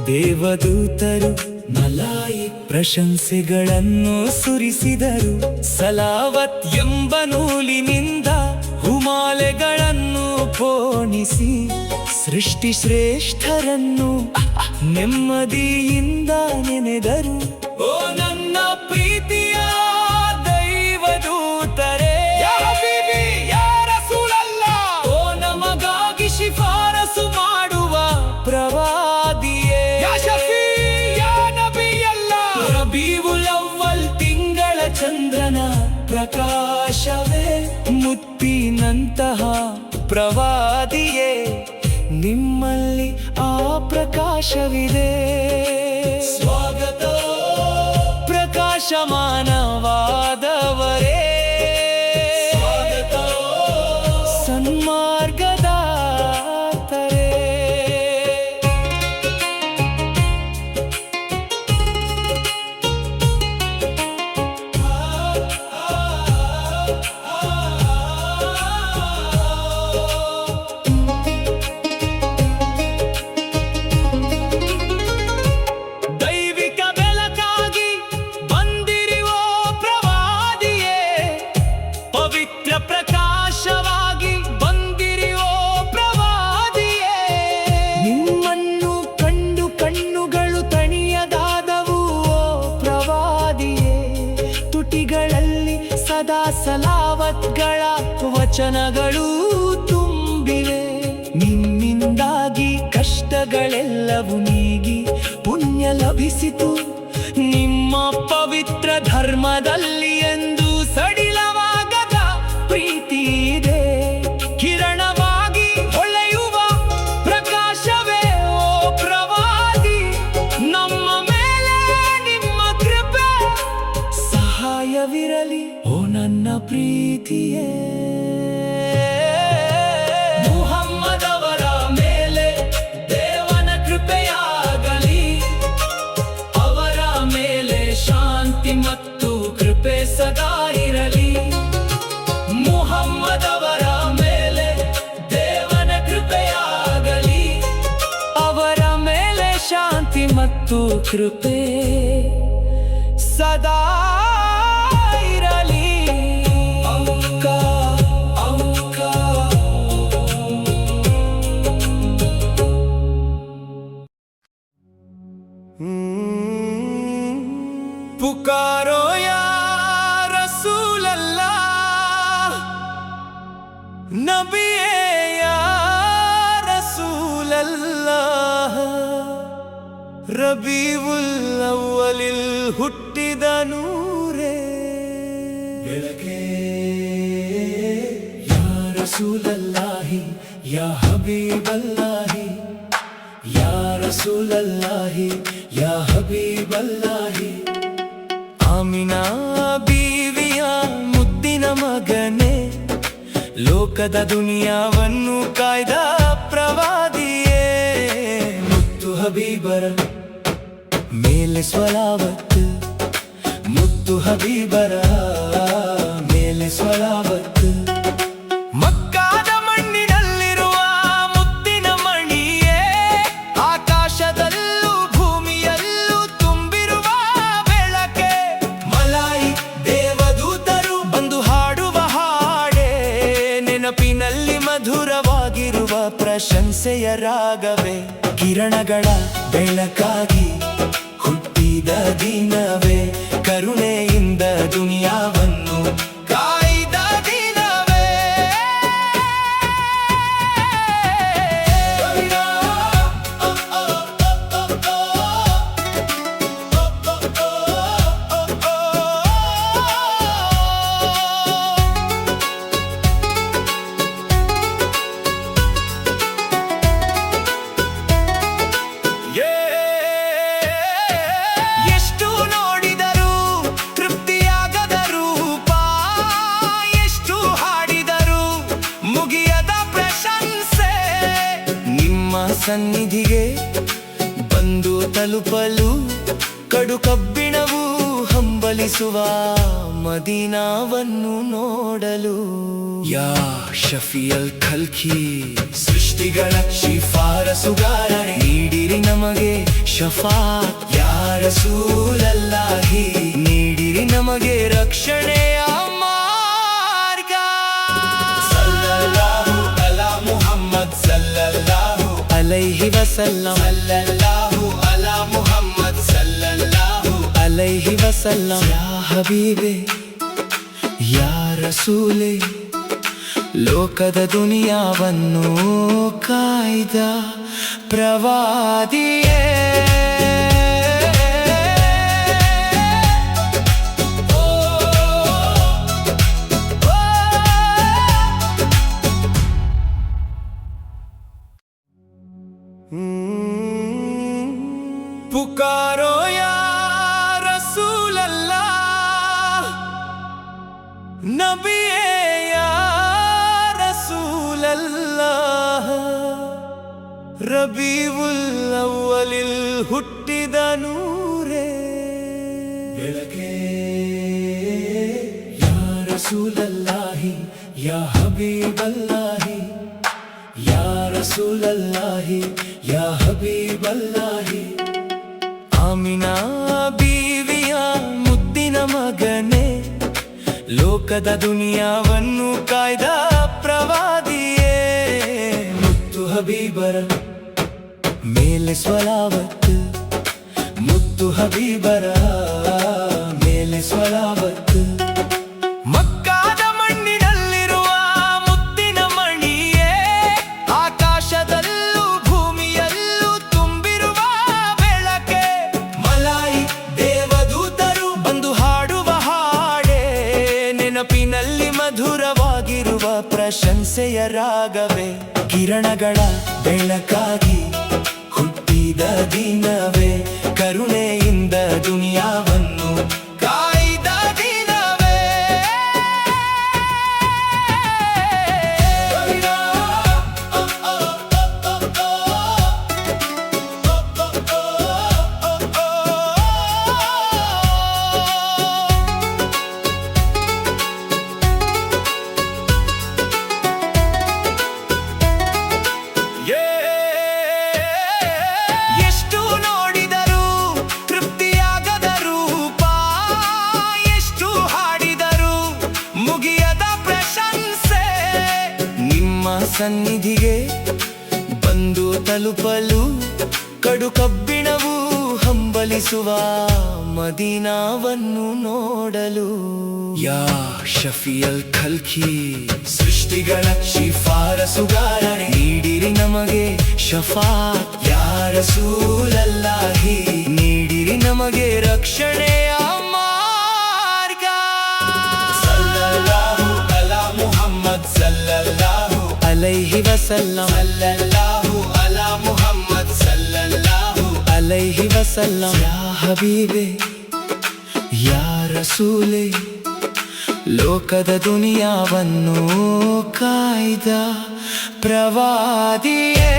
ದೇವದೂತರು ಮಲಾಯಿ ಪ್ರಶಂಸೆಗಳನ್ನು ಸುರಿಸಿದರು. ಸಲಾವತ್ ಎಂಬ ನೂಲಿನಿಂದ ಹುಮಾಲೆಗಳನ್ನು ಪೋಣಿಸಿ ಸೃಷ್ಟಿ ಶ್ರೇಷ್ಠರನ್ನು ನೆಮ್ಮದಿಯಿಂದ ನೆನೆದರು. ಓ ನನ್ನ ಪ್ರೀತಿಯ ದೈವದೂತರೇ, ಯಾ ಹಬೀಬಿ ಯಾ ರಸೂಲಲ್ಲಾಹ್, ಓ ನಮಗಾಗಿ ಶಿಫಾರಸು ಮಾಡುವ ಪ್ರವಾದಿಯೇ, ಯಾ ಶಫೀ ಯಾ ನಬಿಯಲ್ಲಾಹ್, ರಬೀವುಲ್ ಅವ್ವಲ್ ತಿಂಗಳ ಚಂದ್ರನ ಪ್ರಕಾಶವೇ, ಮುತ್ತಿನಂತಹ ಪ್ರವಾದಿಯೇ, ನಿಮ್ಮಲ್ಲಿ ಆ ಪ್ರಕಾಶವಿದೆ. ಸ್ವಾಗತ ಪ್ರಕಾಶಮಾನವಾದವರೇ, ಸ್ವಾಗತ ಸನ್ಮಾರ್ಗದಾತರೇ. ಪ್ರಕಾಶವಾಗಿ ಬಂದಿರಿಯೋ ಪ್ರವಾದಿಯೇ, ನಿಮ್ಮನ್ನು ಕಂಡು ಕಣ್ಣುಗಳು ತಣಿಯದಾದವು ಓ ಪ್ರವಾದಿಯೇ. ತುಟಿಗಳಲ್ಲಿ ಸದಾ ಸಲಾವತ್ಗಳ ವಚನಗಳು ತುಂಬಿವೆ. ನಿಮ್ಮಿಂದಾಗಿ ಕಷ್ಟಗಳೆಲ್ಲವೂ ನೀಗಿ ಪುಣ್ಯ ಲಭಿಸಿತು. ನಿಮ್ಮ ಪವಿತ್ರ ಧರ್ಮದಲ್ಲಿ ಎಂದು ಸಡಿಲವಾಗದ ಪ್ರೀತಿ ಇದೆ. ಕಿರಣವಾಗಿ ಹೊಳೆಯುವ ಪ್ರಕಾಶವೇ ಓ ಪ್ರವಾದಿ, ನಮ್ಮ ಮೇಲೆ ನಿಮ್ಮ ಕೃಪೆ ಸಹಾಯವಿರಲಿ ಓ ನನ್ನ ಪ್ರೀತಿಯೇ. ಮುಹಮ್ಮದವರ ಮೇಲೆ ದೇವನ ಕೃಪೆಯಾಗಲಿ, ಅವರ ಮೇಲೆ ಶಾಂತಿ ಮತ್ತು ಕೃಪೆ ಸದಾ ಇರಲಿ. ಮುಹಮ್ಮದವರ ಮೇಲೆ ದೇವನ ಕೃಪೆಯಾಗಲಿ, ಅವರ ಮೇಲೆ ಶಾಂತಿ ಮತ್ತು ಕೃಪೆ ಸದಾ ಇರಲಿ. पुकारो या रसूल अल्लाह, नबिये या रसूल अल्लाह, रबीउल ಅವ್ವಲಿಲ್ ಹುಟ್ಟಿದ ನೂರೇ ಬೆಳಕೆ. ಯಾ ರಸೂಲ್ ಅಲ್ಲಾಹಿ ಯಾ ಹಬೀಬ್ ಅಲ್ಲಾಹಿ, ಯಾ ರಸೂಲ್ ಅಲ್ಲಾಹಿ ಯಾ ಹಬೀಬ್ ಅಲ್ಲಾಹಿ. ಆಮಿನಾ ಬೀವಿಯ ಮುದ್ದಿನ ಮಗನೇ, ಲೋಕದ ದುನಿಯಾವನ್ನು ಕಾಯ್ದ ಪ್ರವಾದಿಯೇ. ಮುತ್ತು ಹಬೀಬರ ಮೇಲೆ ಸ್ವಲಾವತ್, ಮುತ್ತು ಹಬೀಬರ ಮೇಲೆ ಸ್ವಲಾವತ್. ಮಕ್ಕಾದ ಮಣ್ಣಿನಲ್ಲಿರುವ ಮುತ್ತಿನ ಮಣಿಯೇ, ಆಕಾಶದಲ್ಲೂ ಭೂಮಿಯಲ್ಲೂ ತುಂಬಿರುವ ಬೆಳಕೆ. ಮಲಾಯಿ ದೇವದೂತರು ಬಂದು ಹಾಡುವ ಹಾಡೇ, ನೆನಪಿನಲ್ಲಿ ಮಧುರವಾಗಿರುವ ಪ್ರಶಂಸೆಯ ರಾಗವೇ. ಕಿರಣಗಳ ಬೆಳಕಾಗಿ ಹುಟ್ಟಿದ ದಿನವೇ, ಕರುಣೆಯಿಂದ ದುನಿಯಾವನ್ನು ಕಾಯ್ದ ದಿನವೇ. ಸನ್ನಿಧಿಗೆ ಬಂದು ತಲುಪಲು ಕಡು ಕಬ್ಬಿಣವು ಹಂಬಲಿಸುವ ಮದೀನಾವನ್ನು ನೋಡಲು. ಯಾ ಶಫಿಯಲ್ ಖಲ್ಕಿ ಸೃಷ್ಟಿಗಳ ಶಿಫಾರಸುಗಾರನೇ, ನೀಡಿರಿ ನಮಗೆ ಶಫಾತ್ ಯಾ ರಸೂಲಲ್ಲಾಹಿ, ನೀಡಿರಿ ನಮಗೆ ರಕ್ಷಣೆಯ ಮಾರ್ಗ. ಸಲ್ಲಲ್ಲಾಹು ಅಲಾ ಮುಹಮ್ಮದ್ ಸಲ್ಲಲ್ಲಾಹು ಅಲೈಹಿ ವಸಲ್ಲಂ, ಸಲ್ಲಲ್ಲಾಹು ಅಲಾ ಮುಹಮ್ಮದ್ ಸಲ್ಲಲ್ಲಾಹು ಅಲೈಹಿ ವಸಲ್ಲಂ. ಯಾ ಹಬೀಬೆ ಯಾ ರಸೂಲೆ, ಲೋಕದ ದುನಿಯಾವನ್ನು ಕಾಯ್ದ ಪ್ರವಾದಿಯೇ. पुकारो या रसूल अल्लाह, नबी या रसूल अल्लाह. ರಬೀವುಲ್ ಅವ್ವಲಿಲ್ ಹುಟ್ಟಿದ ನೂರೇ ಬೆಳಕೆ. ಯಾ ರಸೂಲಲ್ಲಾಹಿ ಯಾ ಹಬೀಬಲ್ಲಾಹಿ, ಯಾ ರಸೂಲಲ್ಲಾಹಿ ಯಾ ಹಬೀಬಲ್ಲಾಹಿ. ಆಮಿನಾ ಬೀವಿಯ ಮುದ್ದಿನ ಮಗನೇ, ಲೋಕದ ದುನಿಯಾವನ್ನು ಕಾಯ್ದ ಪ್ರವಾದಿಯೇ. ಮುತ್ತು ಹಬೀಬರ ಮೇಲೆ ಸ್ವಲಾವತ್ತು, ಮುತ್ತು ಹಬೀಬರ ಮೇಲೆ ಸ್ವಲಾವತ್ತು. ಮಕ್ಕಾದ ಮಣ್ಣಿನಲ್ಲಿರುವ ಮುತ್ತಿನ ಮಣಿಯೇ, ಆಕಾಶದಲ್ಲೂ ಭೂಮಿಯಲ್ಲೂ ತುಂಬಿರುವ ಬೆಳಕೆ. ಮಲಾಯಿ ದೇವದೂತರು ಬಂದು ಹಾಡುವ ಹಾಡೇ, ನೆನಪಿನಲ್ಲಿ ಮಧುರವಾಗಿರುವ ಪ್ರಶಂಸೆಯ ರಾಗವೇ. ಕಿರಣಗಳ ಬೆಳಕಾಗಿ ಹುಟ್ಟಿದ ದಿನವೇ, ಕರುಣೆಯಿಂದ ದುನಿಯಾವನ್ನು ಕಾಯ್ದ ದಿನವೇ. ಸನ್ನಿಧಿಗೆ ಬಂದು ತಲುಪಲು ಕಡು ಕಬ್ಬಿಣವು ಹಂಬಲಿಸುವ ಮದೀನಾವನ್ನು ನೋಡಲು. ಯಾ ಶಫಿಯಲ್ ಖಲ್ಕಿ ಸೃಷ್ಟಿಗಳ ಶಿಫಾರಸುಗಾರನೇ, ನೀಡಿರಿ ನಮಗೆ ಶಫಾತ್ ಯಾ ರಸೂಲಲ್ಲಾಹಿ, ನೀಡಿರಿ ನಮಗೆ ರಕ್ಷಣೆಯ ಮಾರ್ಗ. ಸಲ್ಲಲ್ಲಾಹು ಅಲಾ ಮುಹಮ್ಮದ್ ಸಲ್ಲಲ್ಲಾಹು ಅಲೈಹಿ ವಸಲ್ಲಂ, ಸಲ್ಲಲ್ಲಾಹು ಅಲಾ ಮುಹಮ್ಮದ್ ಸಲ್ಲಲ್ಲಾಹು ಅಲೈಹಿ ವಸಲ್ಲಂ. ಯಾ ಹಬೀಬೆ ಯಾ ರಸೂಲೆ, ಲೋಕದ ದುನಿಯಾವನ್ನು ಕಾಯ್ದ ಪ್ರವಾದಿಯೇ.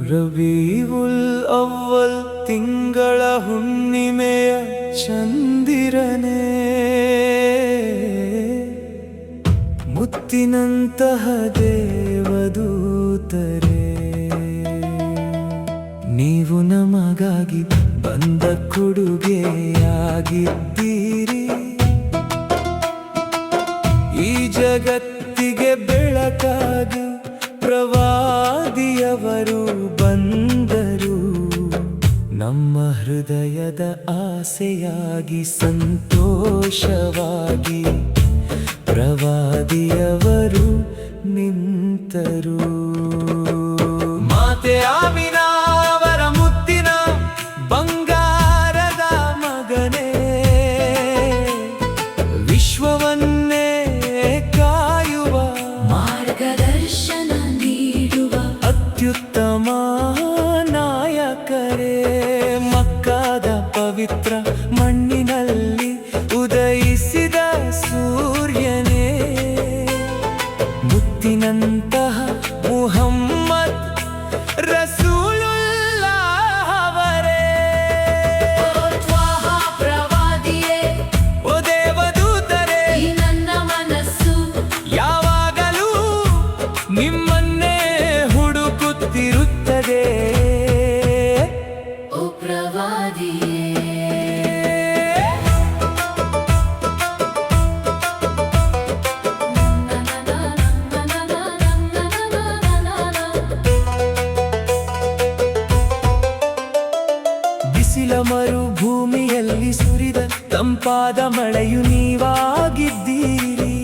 ರಬೀವುಲ್ ಅವ್ವಲ್ ತಿಂಗಳ ಹುಣ್ಣಿಮೆಯ ಚಂದಿರನೇ, ಮುತ್ತಿನಂತಹ ದೇವದೂತರೇ, ನೀವು ನಮಗಾಗಿ ಬಂದ ಕೊಡುಗೆಯಾಗಿದ್ದೀರಿ. ಈ ಜಗತ್ತಿಗೆ ಬೆಳಕಾಗಿ ಪ್ರವಾದಿಯವರು ಬಂದರು, ನಮ್ಮ ಹೃದಯದ ಆಸೆಯಾಗಿ ಸಂತೋಷವಾಗಿ ಪ್ರವಾದಿಯವರು ನಿಂತರು. ಮಾತೆ ಆಮಿನಾ ಅವರ ಮುತ್ತಿನ ಬಂಗಾರದ ಮಗನೇ, ವಿಶ್ವವನ್ನೇ ಕಾಯುವ ಮಾರ್ಗದರ್ಶನ ನೀಡುವ ಅತ್ಯುತ್ತಮ ನಾಯಕರೇ. ಮಕ್ಕಾದ ಪವಿತ್ರ ಮಣ್ಣಿನಲ್ಲಿ ಉದಯಿಸಿದ ಬಿಸಿಲ ಮರುಭೂಮಿಯಲ್ಲಿ ಸುರಿದ ತಂಪಾದ ಮಳೆಯು ನೀವಾಗಿದ್ದೀರಿ.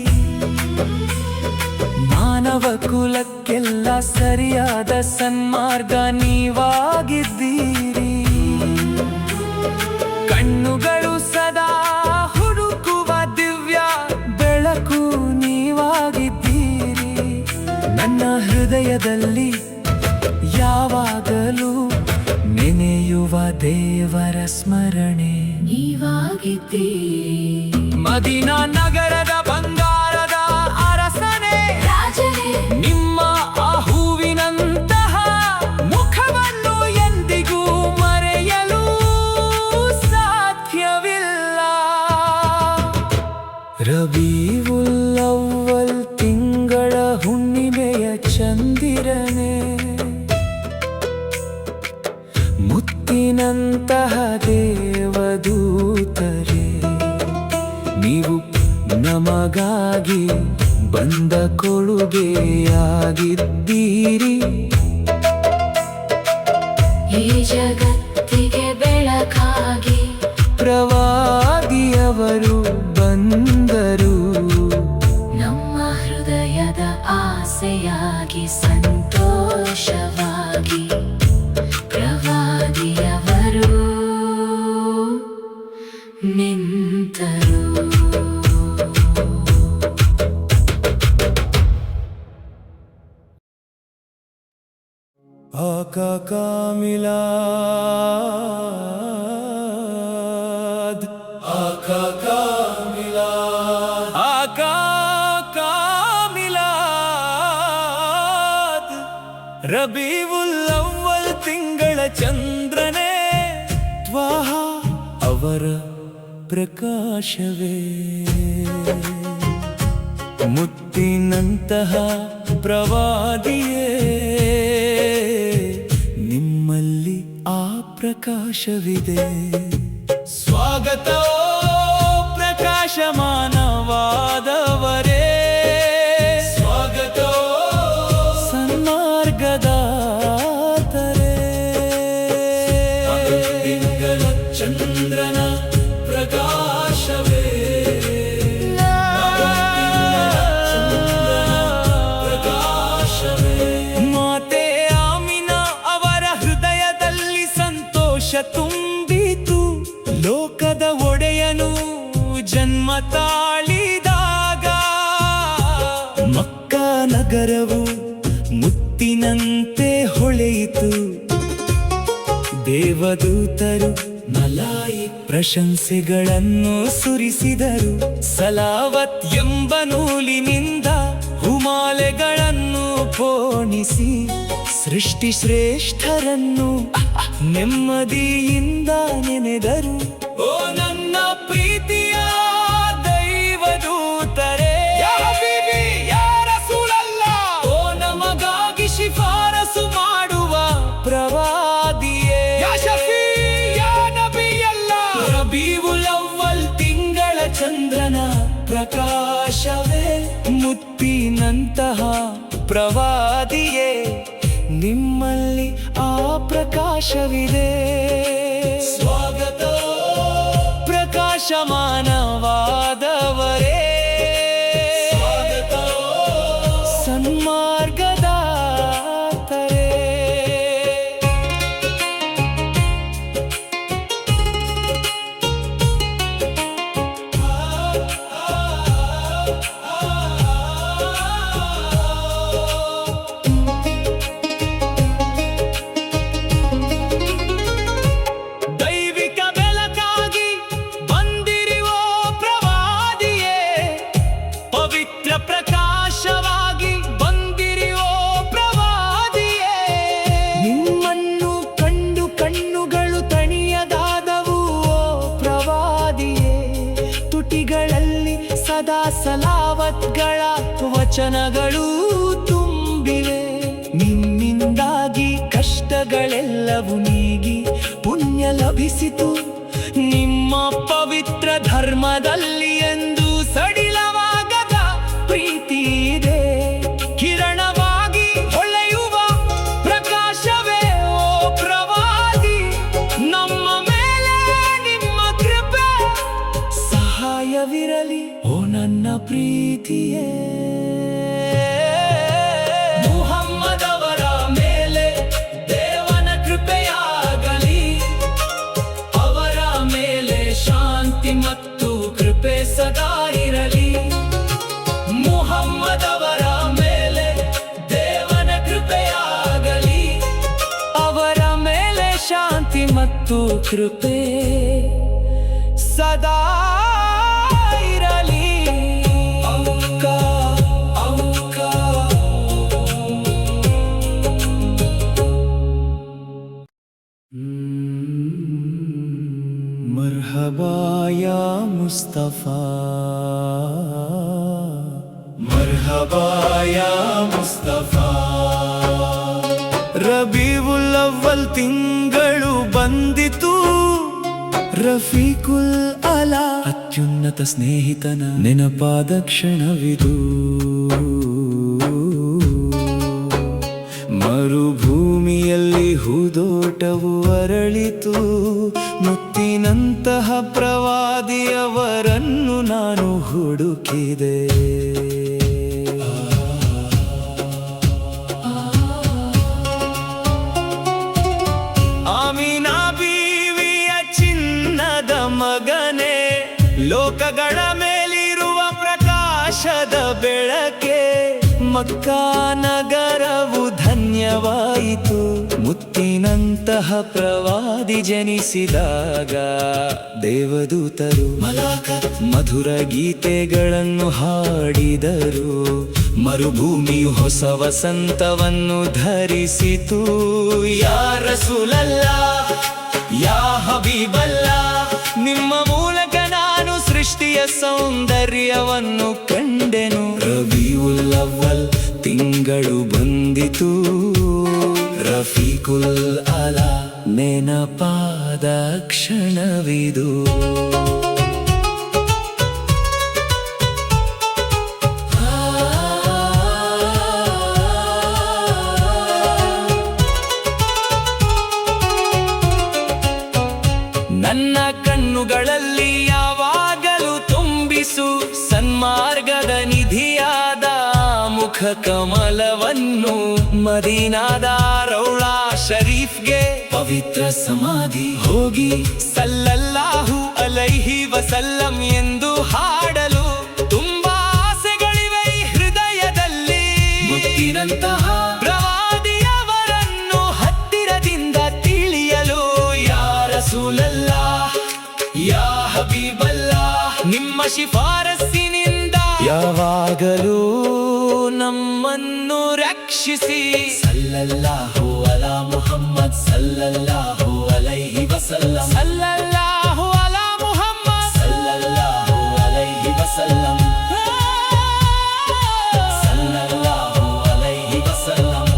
ಮಾನವ ಕುಲಕ್ಕೆಲ್ಲ ಸರಿಯಾದ ಸನ್ಮಾರ್ಗ ನೀವಾಗಿದ್ದೀರಿ. ಕಣ್ಣುಗಳು ಸದಾ ಹುಡುಕುವ ದಿವ್ಯ ಬೆಳಕು ನೀವಾಗಿದ್ದೀರಿ. ನನ್ನ ಹೃದಯದಲ್ಲಿ ಯಾವಾಗಲೂ ನೆನೆಯುವ ದೇವರ ಸ್ಮರಣೆ ನೀವಾಗಿದ್ದೀರಿ. ಮದೀನಾ ನಗರದ ಬಂಗಾರದ ಅರಸನೇ, ರಾಜನೇ, ನಿಮ್ಮ ಆ ಹೂವಿನಂತಹ ಮುಖವನ್ನು ಎಂದಿಗೂ ಮರೆಯಲು ಸಾಧ್ಯವಿಲ್ಲ. ರಬೀವುಲ್ ಅವ್ವಲ್ ತಿಂಗಳ ಹುಣ್ಣಿಮೆಯ ಚಂದಿರನೇ, ಮುತ್ತಿನಂತಹ ದೇವದೂತರೇ, ನೀವು ನಮಗಾಗಿ ಬಂದ ಕೊಡುಗೆಯಾಗಿದ್ದೀರಿ. ಈ ಜಗತ್ತಿಗೆ ಬೆಳಕಾಗಿ ಪ್ರವಾದಿಯವರು ಬಂದರು. ನಮ್ಮ ಹೃದಯದ ಆಸೆಯಾಗಿ ಸಂತೋಷವಾಗಿ ಪ್ರವಾದಿಯವರು ನಿಂತರು. ಆका का मिलाद, आका का मिलाद, आका का मिलाद. ರಬೀವುಲ್ ಅವ್ವಲ್ ತಿಂಗಳ ಚಂದ್ರನೇ, ತ್ವಾಹ ಅವರ ಪ್ರಕಾಶವೇ, ಮುತ್ತಿನಂತಹ ಪ್ರವಾದಿಯೇ, ನಿಮ್ಮಲ್ಲಿ ಆ ಪ್ರಕಾಶವಿದೆ. ಸ್ವಾಗತ ಪ್ರಕಾಶಮಾನವಾದವರೇ, ಸ್ವಾಗತ ಸನ್ಮಾರ್ಗದಾತರೇ. ತಿಂಗಳ ಚಂದ್ರನ ಪ್ರಕಾಶವೇ, ಮಾತೆ ಆಮಿನಾ ಅವರ ಹೃದಯದಲ್ಲಿ ಸಂತೋಷ ತುಂಬಿತು. ಲೋಕದ ಒಡೆಯನು ಜನ್ಮ ತಾಳಿದಾಗ ಮಕ್ಕಾ ನಗರವು ಮುತ್ತಿನಂತೆ ಹೊಳೆಯಿತು. ದೇವದೂತರು ಮಲಾಯಿ ಪ್ರಶಂಸೆಗಳನ್ನು ಸುರಿಸಿದರು. ಸಲಾವತ್ ಎಂಬ ನೂಲಿನಿಂದ ಹುಮಾಲೆಗಳನ್ನು ಪೋಣಿಸಿ ಸೃಷ್ಟಿ ಶ್ರೇಷ್ಠರನ್ನು ನೆಮ್ಮದಿಯಿಂದ ನೆನೆದರು. ಓ ನನ್ನ ಪ್ರೀತಿಯ ದೈವದೂತರೇ, ಯಾ ಹಬೀಬಿ, ಯಾ ರಸೂಲಲ್ಲಾಹ್, ಓ ನಮಗಾಗಿ ಶಿಫಾರಸು ಮಾಡುವ ಪ್ರವಾದಿಯೇ, ಯಾ ಶಫೀ, ಯಾ ನಬಿಯಲ್ಲಾಹ್. ರಬೀವುಲ್ ಅವ್ವಲ್ ತಿಂಗಳ ಚಂದ್ರನ ಪ್ರಕಾಶವೇ, ಮುತ್ತಿನಂತಹ ಪ್ರವಾದಿಯೇ, ನಿಮ್ಮಲ್ಲಿ ಆ ಪ್ರಕಾಶವಿದೆ. ಸ್ವಾಗತ ಪ್ರಕಾಶಮಾನವಾದವರೇ, ಸ್ವಾಗತ ಸನ್ಮಾರ್ಗದಾತರೇ. ದೈವಿಕ ಬೆಳಕಾಗಿ ಬಂದಿರುವ ಪ್ರವಾದಿಯೇ, ಪವಿತ್ರ ಪ್ರಕಾಶವಾಗಿ ಬಂದಿರುವ ಪ್ರವಾದಿಯೇ, ನಿಮ್ಮನ್ನು ಕಂಡು ಕಣ್ಣುಗಳು ತಣಿಯದಾದವು. ಓ ಪ್ರವಾದಿಯೇ, ತುಟಿಗಳಲ್ಲಿ ಸದಾ ಸಲಾವತ್ಗಳ ವಚನಗಳು ತುಂಬಿವೆ. ನಿಮ್ಮಿಂದಾಗಿ ಕಷ್ಟಗಳೆಲ್ಲವೂ ನೀಗಿ ಪುಣ್ಯ ಲಭಿಸಿತು. ನಿಮ್ಮ ಪವಿತ್ರ ಧರ್ಮದಲ್ಲಿ ಎಂದು ಸಡಿಲವಾಗದ ಪ್ರೀತಿ ಇದೆ. ಕಿರಣವಾಗಿ ಹೊಳೆಯುವ ಪ್ರಕಾಶವೇ ಓ ಪ್ರವಾದಿ, ನಮ್ಮ ಮೇಲೆ ಪ್ರೀತಿಯೇ ಮುಹಮ್ಮದ್ ಅವರ ಮೇಲೆ ದೇವನ ಕೃಪೆಯಾಗಲಿ, ಅವರ ಮೇಲೆ ಶಾಂತಿ ಮತ್ತು ಕೃಪೆ ಸದಾ ಇರಲಿ. ಮುಹಮ್ಮದ್ ಅವರ ಮೇಲೆ ದೇವನ ಕೃಪೆಯಾಗಲಿ, ಅವರ ಮೇಲೆ ಶಾಂತಿ ಮತ್ತು ಕೃಪೆ ಸದಾ ಇರಲಿ. मरहबा या मुस्तफा, मरहबा या मुस्तफा. ರಬೀವುಲ್ ಅವ್ವಲ್ ತಿಂಗಳು ಬಂದಿತು, ರಫೀಕುಲ್ ಅಲಾ ಅತ್ಯುನ್ನತ ಸ್ನೇಹಿತನ ನೆನಪಾದ ಕ್ಷಣವಿದು. ಮರುಭೂಮಿಯಲ್ಲಿ ಹೂದೋಟವು ಅರಳಿತು, ಮುತ್ತಿನಂತಹ ಪ್ರವಾದಿಯವರನ್ನು ನಾನು ಹುಡುಕಿದೆ. ಆಮಿನಾ ಬೀವಿಯ ಚಿನ್ನದ ಮಗನೇ, ಲೋಕಗಳ ಮೇಲಿರುವ ಪ್ರಕಾಶದ ಬೆಳಕೆ, ಮಕ್ಕಾ ನಗರವು ಧನ್ಯವಾಯಿತು, ಮುತ್ತಿನಂತಹ ಪ್ರವಾದಿ ಜನಿಸಿದಾಗ. ದೇವದೂತರು ಮಧುರ ಗೀತೆಗಳನ್ನು ಹಾಡಿದರು, ಮರುಭೂಮಿಯು ಹೊಸ ವಸಂತವನ್ನು ಧರಿಸಿತು. ಯಾ ರಸೂಲಲ್ಲಾ, ಯಾ ಹಬೀಬಲ್ಲಾ, ನಿಮ್ಮ ಮೂಲಕ ನಾನು ಸೃಷ್ಟಿಯ ಸೌಂದರ್ಯವನ್ನು ಕಂಡೆನು. ರಬೀವುಲ್ ಅವ್ವಲ್ ತಿಂಗಳು ಬಂದಿತು, ರಫೀಕುಲ್ ಅಲಾ ನೆನಪಾದ ಕ್ಷಣವಿದು. ನನ್ನ ಕಣ್ಣುಗಳಲ್ಲಿ ಯಾವಾಗಲೂ ತುಂಬಿಸು ಸನ್ಮಾರ್ಗದ ನಿಧಿಯಾದ ಮುಖ ಕಮಲವನ್ನು. ಮದೀನಾದ ರೌಳಾ ಶರೀಫ್ಗೆ ಪವಿತ್ರ ಸಮಾಧಿ ಹೋಗಿ ಸಲ್ಲಲ್ಲಾಹು ಅಲೈಹಿ ವಸಲ್ಲಂ ಎಂದು ಹಾಡಲು ತುಂಬಾ ಆಸೆಗಳಿವೆ ಈ ಹೃದಯದಲ್ಲಿ. ಮುತ್ತಿನಂತಹ ಪ್ರವಾದಿಯವರನ್ನು ಹತ್ತಿರದಿಂದ ತಿಳಿಯಲು. ಯಾ ರಸೂಲಲ್ಲಾ, ಯಾ ಹಬೀಬಲ್ಲಾ, ನಿಮ್ಮ ಶಿಫಾರಸ್ಸಿನಿಂದ ಯಾವಾಗಲೂ ನಮ್ಮನ್ನು ರಕ್ಷಿಸಿ. ಸಲ್ಲಲ್ಲಾಹು ಅಲಾ ಮುಹಮ್ಮದ್ ಸಲ್ಲಲ್ಲಾಹು ಅಲೈಹಿ ವಸಲ್ಲಂ, ಸಲ್ಲಲ್ಲಾಹು ಅಲಾ ಮುಹಮ್ಮದ್ ಸಲ್ಲಲ್ಲಾಹು ಅಲೈಹಿ ವಸಲ್ಲಂ, ಸಲ್ಲಲ್ಲಾಹು ಅಲೈಹಿ ವಸಲ್ಲಂ.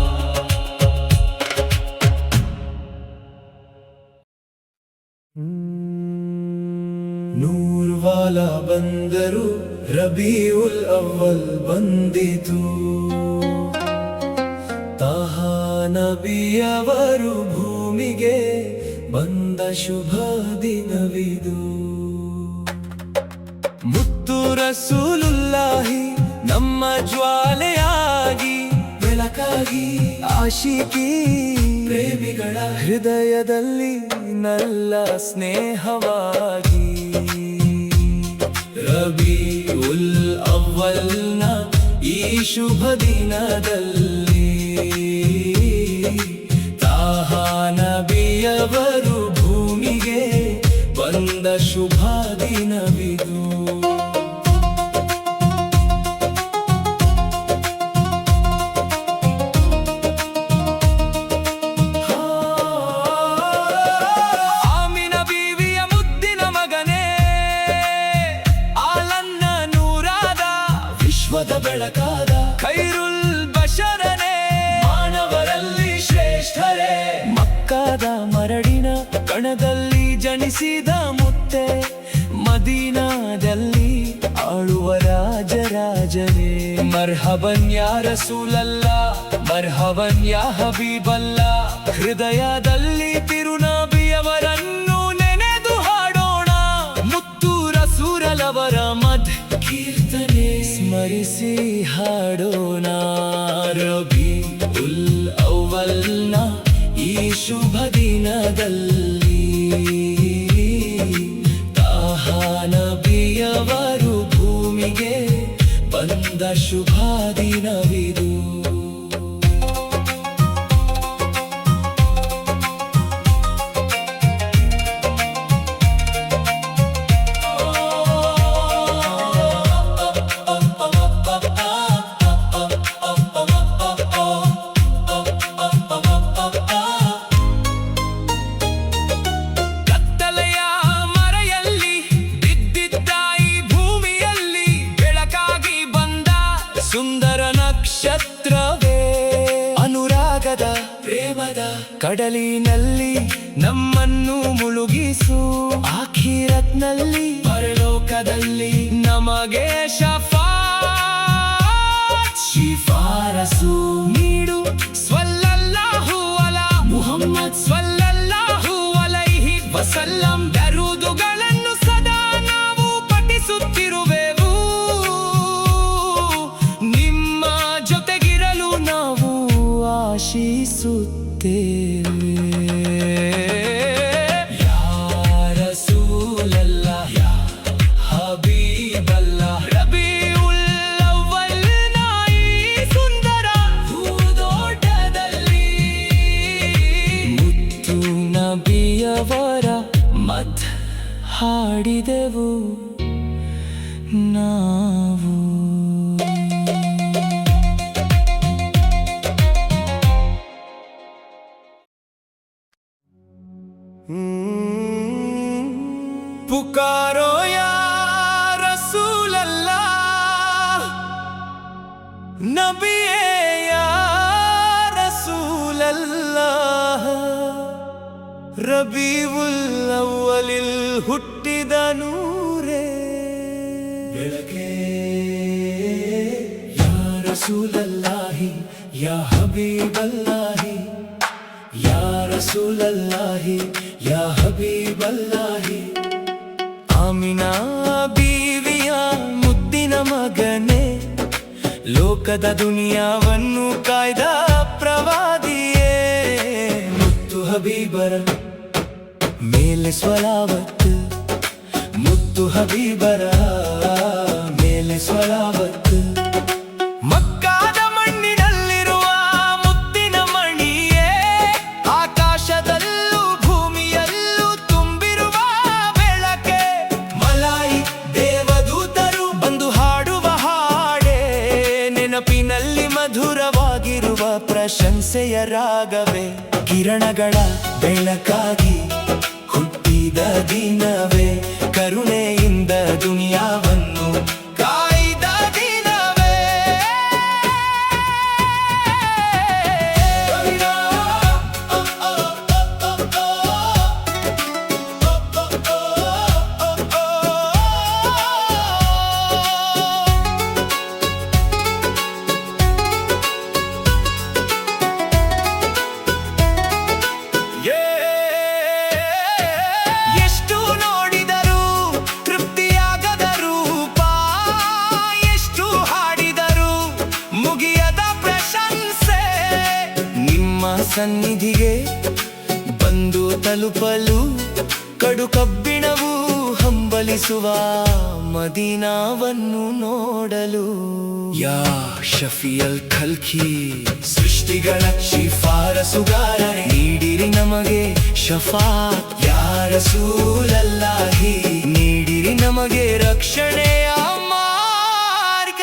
ನೂರ್ವಾಲ ಬಂದರು, ರಬೀವುಲ್ ಅವ್ವಲ್ ಬಂದಿತು. ತಾಹಾ ನಬಿಯವರು ಭೂಮಿಗೆ ಬಂದ ಶುಭ ದಿನವಿದು. ಮುತ್ತು ರಸೂಲುಲ್ಲಾಹಿ ನಮ್ಮ ಜ್ವಾಲೆಯಾಗಿ ಬೆಳಕಾಗಿ, ಆಶಿಕಿ ಪ್ರೇಮಿಗಳ ಹೃದಯದಲ್ಲಿ ನಲ್ಲ ಸ್ನೇಹವಾಗಿ. ರಬೀವುಲ್ ಅವ್ವಲ್ನ ಈ ಶುಭ ದಿನದಲ್ಲಿ ತಾಹಾ ನಬಿಯವರು ಭೂಮಿಗೆ ಬಂದ ಶುಭ ದಿನವಿದು. ಆಮಿನಾ ಬೀವಿಯ ಮುದ್ದಿನ ಮಗನೇ, ಆಲನ್ನ ನೂರಾದ ವಿಶ್ವದ ಬೆಳಕಾದ ಖೈರುಲ್ ಬಶರನೇ, ಮಾನವರಲ್ಲಿ ಶ್ರೇಷ್ಠರೇ. ಮಕ್ಕಾದ ಮರಡಿನ ಕಣದಲ್ಲಿ ಜನಿಸಿದ ಮುತ್ತೆ, ಮದೀನಾದಲ್ಲಿ ಆಳುವ ರಾಜರಾಜನೇ. ಮರ್ಹಬನ್ ಯಾ ರಸೂಲಲ್ಲಾ, ಮರ್ಹಬನ್ ಯಾ ಹಬೀಬಲ್ಲಾ, ಹೃದಯದಲ್ಲಿ ತಿರುನಬಿಯವರನ್ನು ನೆನೆದು ಹಾಡೋಣ. ಮುತ್ತು ರಸೂಲವರ ಮಧ್ಯ ಕೀರ್ತನೆ ಶುಭ ದಿನದಲ್ಲಿ ತಾಹಾ ನಬಿಯವರು ಭೂಮಿಗೆ ಬಂದ ಶುಭ ದಿನವಿದು. ಸುಂದರ ನಕ್ಷತ್ರವೇ ಅನುರಾಗದ ಪ್ರೇಮದ ಕಡಲಿನಲ್ಲಿ ನಮ್ಮನ್ನು ಮುಳುಗಿಸು. ಆಖಿರತ್ನಲ್ಲಿ ಪರಲೋಕದಲ್ಲಿ ನಮಗೆ ಶಿಫಾರಸು ನೀಡು. ಸ್ವಲ್ಲಲ್ಲಾಹು ಅಲಾ ಮುಹಮ್ಮದ್ ಸ್ವಲ್ಲಲ್ಲಾಹು ಅಲೈಹಿ ವಸಲ್ಲಂ. ದರೂದುಗಳನ್ನು ಸದಾ ನಾವು ಪಠಿಸುತ್ತಿರುವೆವು. ಆಶಿಸುತ್ತೇವೆ. ಯಾ ರಸೂಲಲ್ಲಾಹ್ ಯಾ ಹಬೀಬಲ್ಲಾಹ್. ರಬೀಉಲ್ ಅವ್ವಲ್ನ ಈ ಸುಂದರ ಹೂದೋಟದಲ್ಲಿ ಮುತ್ತು ನಬಿಯವರ ಮತ್ ಹಾಡಿದೆವು ನಾವು. पुकारो या रसूल अल्लाह, नबिये या रसूल अल्लाह. रबीउल ಅವ್ವಲಿಲ್ ಹುಟ್ಟಿದ ನೂರೇ ಬೆಳಕೆ. ಯಾ ರಸೂಲ್ ಅಲ್ಲಾಹಿ ಯಾ ಹಬೀಬಲ್ಲಾಹಿ. ಯಾ ರಸೂಲ್ ಅಲ್ಲಾಹಿ ಯಾ ಹಬೀಬಲ್ಲಾಹಿ. ಆಮಿನಾ ಬೀವಿಯ ಮುದ್ದಿನ ಮಗನೇ, ಲೋಕದ ದುನಿಯಾವನ್ನು ಕಾಯ್ದ ಪ್ರವಾದಿಯೇ. ಮುತ್ತು ಹಬೀಬರ ಮೇಲೆ ಸ್ವಲಾವತ್, ಮುತ್ತು ಹಬೀಬರ ಮೇಲೆ ಸ್ವಲಾವತ್. ಮಕ್ಕಾದ ಮಣ್ಣಿನಲ್ಲಿರುವ ಮುತ್ತಿನ ಮಣಿಯೇ, ಆಕಾಶದಲ್ಲೂ ಭೂಮಿಯಲ್ಲೂ ತುಂಬಿರುವ ಬೆಳಕೆ. ಮಲಾಯಿ ದೇವದೂತರು ಬಂದು ಹಾಡುವ ಹಾಡೇ, ನೆನಪಿನಲ್ಲಿ ಮಧುರವಾಗಿರುವ ಪ್ರಶಂಸೆಯ ರಾಗವೇ. ಕಿರಣಗಳ ಬೆಳಕಾಗಿ ಹುಟ್ಟಿದ ದಿನವೇ, ಕರುಣೆಯಿಂದ ದುನಿಯಾವನ್ನು ಕಾಯ್ದ ದಿನವೇ. ಎಷ್ಟು ನೋಡಿದರೂ ತೃಪ್ತಿಯಾಗದ ರೂಪ, ಎಷ್ಟು ಹಾಡಿದರೂ ಮುಗಿಯದ ಪ್ರಶಂಸೆ. ನಿಮ್ಮ ಸನ್ನಿಧಿಗೆ ಬಂದು ತಲುಪಲು ಕಡು ಕಬ್ಬಿಣವು ಹಂಬಲಿಸುವ ಮದೀನಾವನ್ನು ನೋಡಲು. ಯಾ ಶಫಿಯಲ್ ಖಲ್ಕಿ, ಸೃಷ್ಟಿಗಳ ಶಿಫಾರಸುಗಾರರೇ, ನೀಡಿರಿ ನಮಗೆ ಶಫಾತ್. ಯಾ ರಸೂಲಲ್ಲಾಹಿ, ನೀಡಿರಿ ನಮಗೆ ರಕ್ಷಣೆಯ ಮಾರ್ಗ.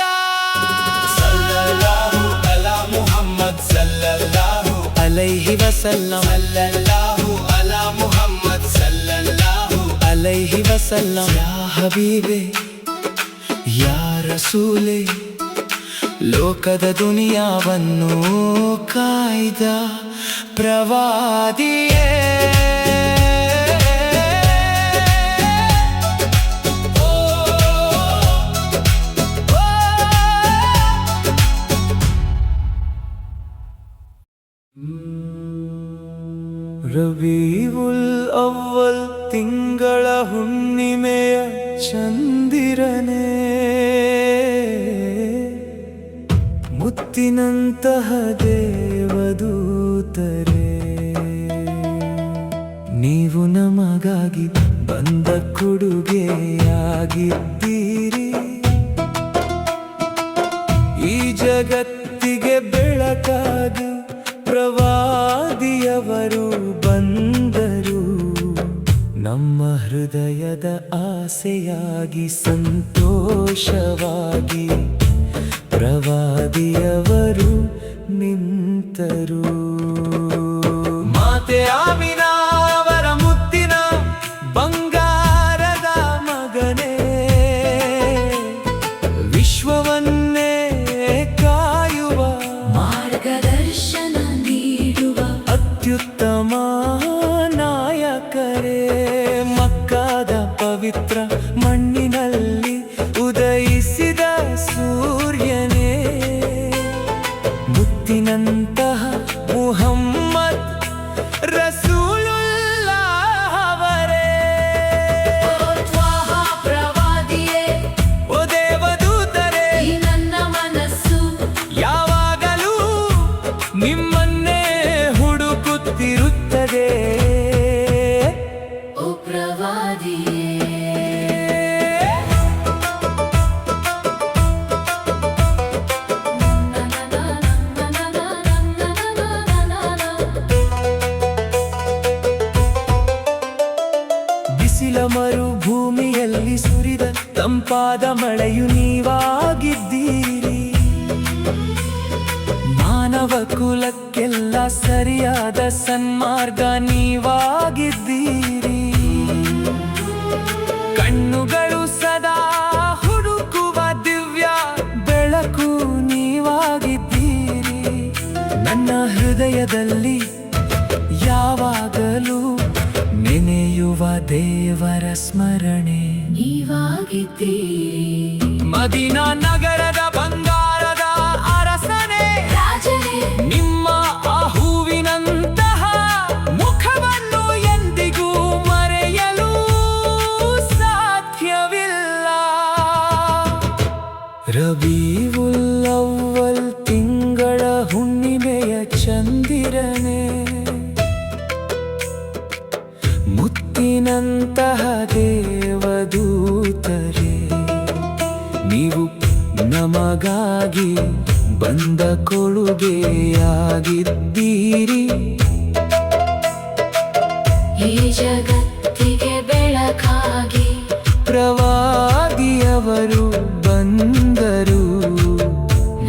ಸಲ್ಲಲ್ಲಾಹು ಅಲಾ ಮುಹಮ್ಮದ್ ಸಲ್ಲಲ್ಲಾಹು ಅಲೈಹಿ ವಸಲ್ಲಂ. ಸಲ್ಲಲ್ಲಾಹು ಅಲಾ ಮುಹಮ್ಮದ್ ಸಲ್ಲಲ್ಲಾಹು ಅಲೈಹಿ ವಸಲ್ಲಂ. ಯಾ ಹಬೀಬೆ ಯಾ ರಸೂಲೆ, ಲೋಕದ ದುನಿಯಾವನ್ನು ಕಾಯ್ದ ಪ್ರವಾದಿಯೇ. ರಬೀವುಲ್ ಅವ್ವಲ್ ತಿಂಗಳ ಹುಣ್ಣಿಮೆಯ ಚಂದಿರನೇ, ಮುತ್ತಿನಂತಹ ದೇವದೂತರೇ. ನಮಗಾಗಿ ಬಂದ ಕೊಡುಗೆಯಾಗಿದ್ದೀರಿ. ಈ ಜಗತ್ತಿಗೆ ಬೆಳಕಾಗಿ ಪ್ರವಾದಿಯವರು ಬಂದರು. ನಮ್ಮ ಹೃದಯದ ಆಸೆಯಾಗಿ ಸಂತೋಷವಾಗಿ ಪ್ರವಾದಿಯವರು ನಿಂತರು. ಮಾತೆ ಆಮಿನಾ ಅವರ ಮುತ್ತಿನ ಬಂಗಾರದ ಮಗನೇ, ವಿಶ್ವವನ್ನೇ ಕಾಯುವ ಮಾರ್ಗದರ್ಶನ ನೀಡುವ ಅತ್ಯುತ್ತಮ ನಾಯಕರೇ, ಮಕ್ಕಾದ ಪವಿತ್ರ ಮಣ್ಣಿನಲ್ಲಿ ಉದಯಿಸಿದ ಸೂರ್ಯನೇ, ಮುತ್ತಿನಂತಹ ಮುಹಮ್ಮದ್ ರಸೂಲುಲ್ಲಾಹ್ ಅವರೇ. ತ್ವಾಹ ಪ್ರವಾದಿಯೇ, ಓ ದೇವದೂತರೇ, ಈ ನನ್ನ ಮನಸ್ಸು ಯಾವಾಗಲೂ ನಿಮ್ಮನ್ನೇ ಹುಡುಕುತ್ತಿರುತ್ತದೆ. ಓ ಪ್ರವಾದಿಯೇ, ಬಿಸಿಲ ಮರುಭೂಮಿಯಲ್ಲಿ ಸುರಿದ ತಂಪಾದ ಮಳೆಯು ನೀವಾಗಿದ್ದೀರಿ. ಮಾನವ ಕುಲಕ್ಕೆಲ್ಲ ಸರಿಯಾದ ಸನ್ಮಾರ್ಗ ನೀವಾಗಿದ್ದೀರಿ. ಕಣ್ಣುಗಳು ಸದಾ ಹುಡುಕುವ ದಿವ್ಯ ಬೆಳಕು ನೀವಾಗಿದ್ದೀರಿ. ನನ್ನ ಹೃದಯದಲ್ಲಿ ಯಾವಾಗಲೂ ನೆನೆಯುವ ದೇವರ ಸ್ಮರಣೆ ನೀವಾಗಿದ್ದೀರಿ. ಮದೀನಾ ನಗರದ ಬಂಗಾರದ ಅರಸನೇ, ರಾಜನೇ, ನಿಮ್ಮ ಆ ಹೂವಿನಂತಹ ಮುಖವನ್ನು ಎಂದಿಗೂ ಮರೆಯಲು ಸಾಧ್ಯವಿಲ್ಲ. ರಬೀವುಲ್ ಅವ್ವಲ್ ತಿಂಗಳ ಹುಣ್ಣಿಮೆಯ ಚಂದಿರನೇ, ಮುತ್ತಿನಂತಹ ದೇವದೂತರೇ, ನೀವು ನಮಗಾಗಿ ಬಂದ ಕೊಡುಗೆಯಾಗಿದ್ದೀರಿ. ಈ ಜಗತ್ತಿಗೆ ಬೆಳಕಾಗಿ ಪ್ರವಾದಿಯವರು ಬಂದರು.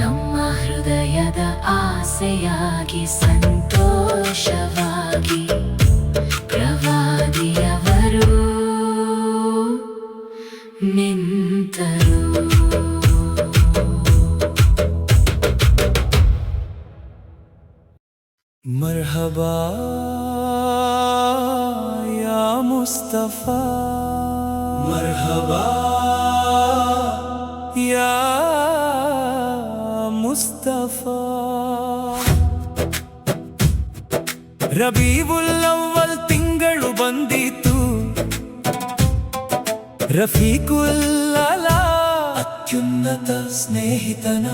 ನಮ್ಮ ಹೃದಯದ ಆಸೆಯಾಗಿ ಸಂತೋಷವಾಗಿ ಪ್ರವಾದಿಯವರು ನಿಂತರು. ಮರ್ಹಬಾ ಯಾ ಮುಸ್ತಫಾ, ಮರ್ಹಬಾ ಯಾ ಮುಸ್ತಫಾ. ರಬೀವುಲ್ ಅವ್ವಲ್ ತಿಂಗಳು ಬಂದಿತು, ರಫೀಕುಲ್ ಅಲಾ ಅತ್ಯುನ್ನತ ಸ್ನೇಹಿತನ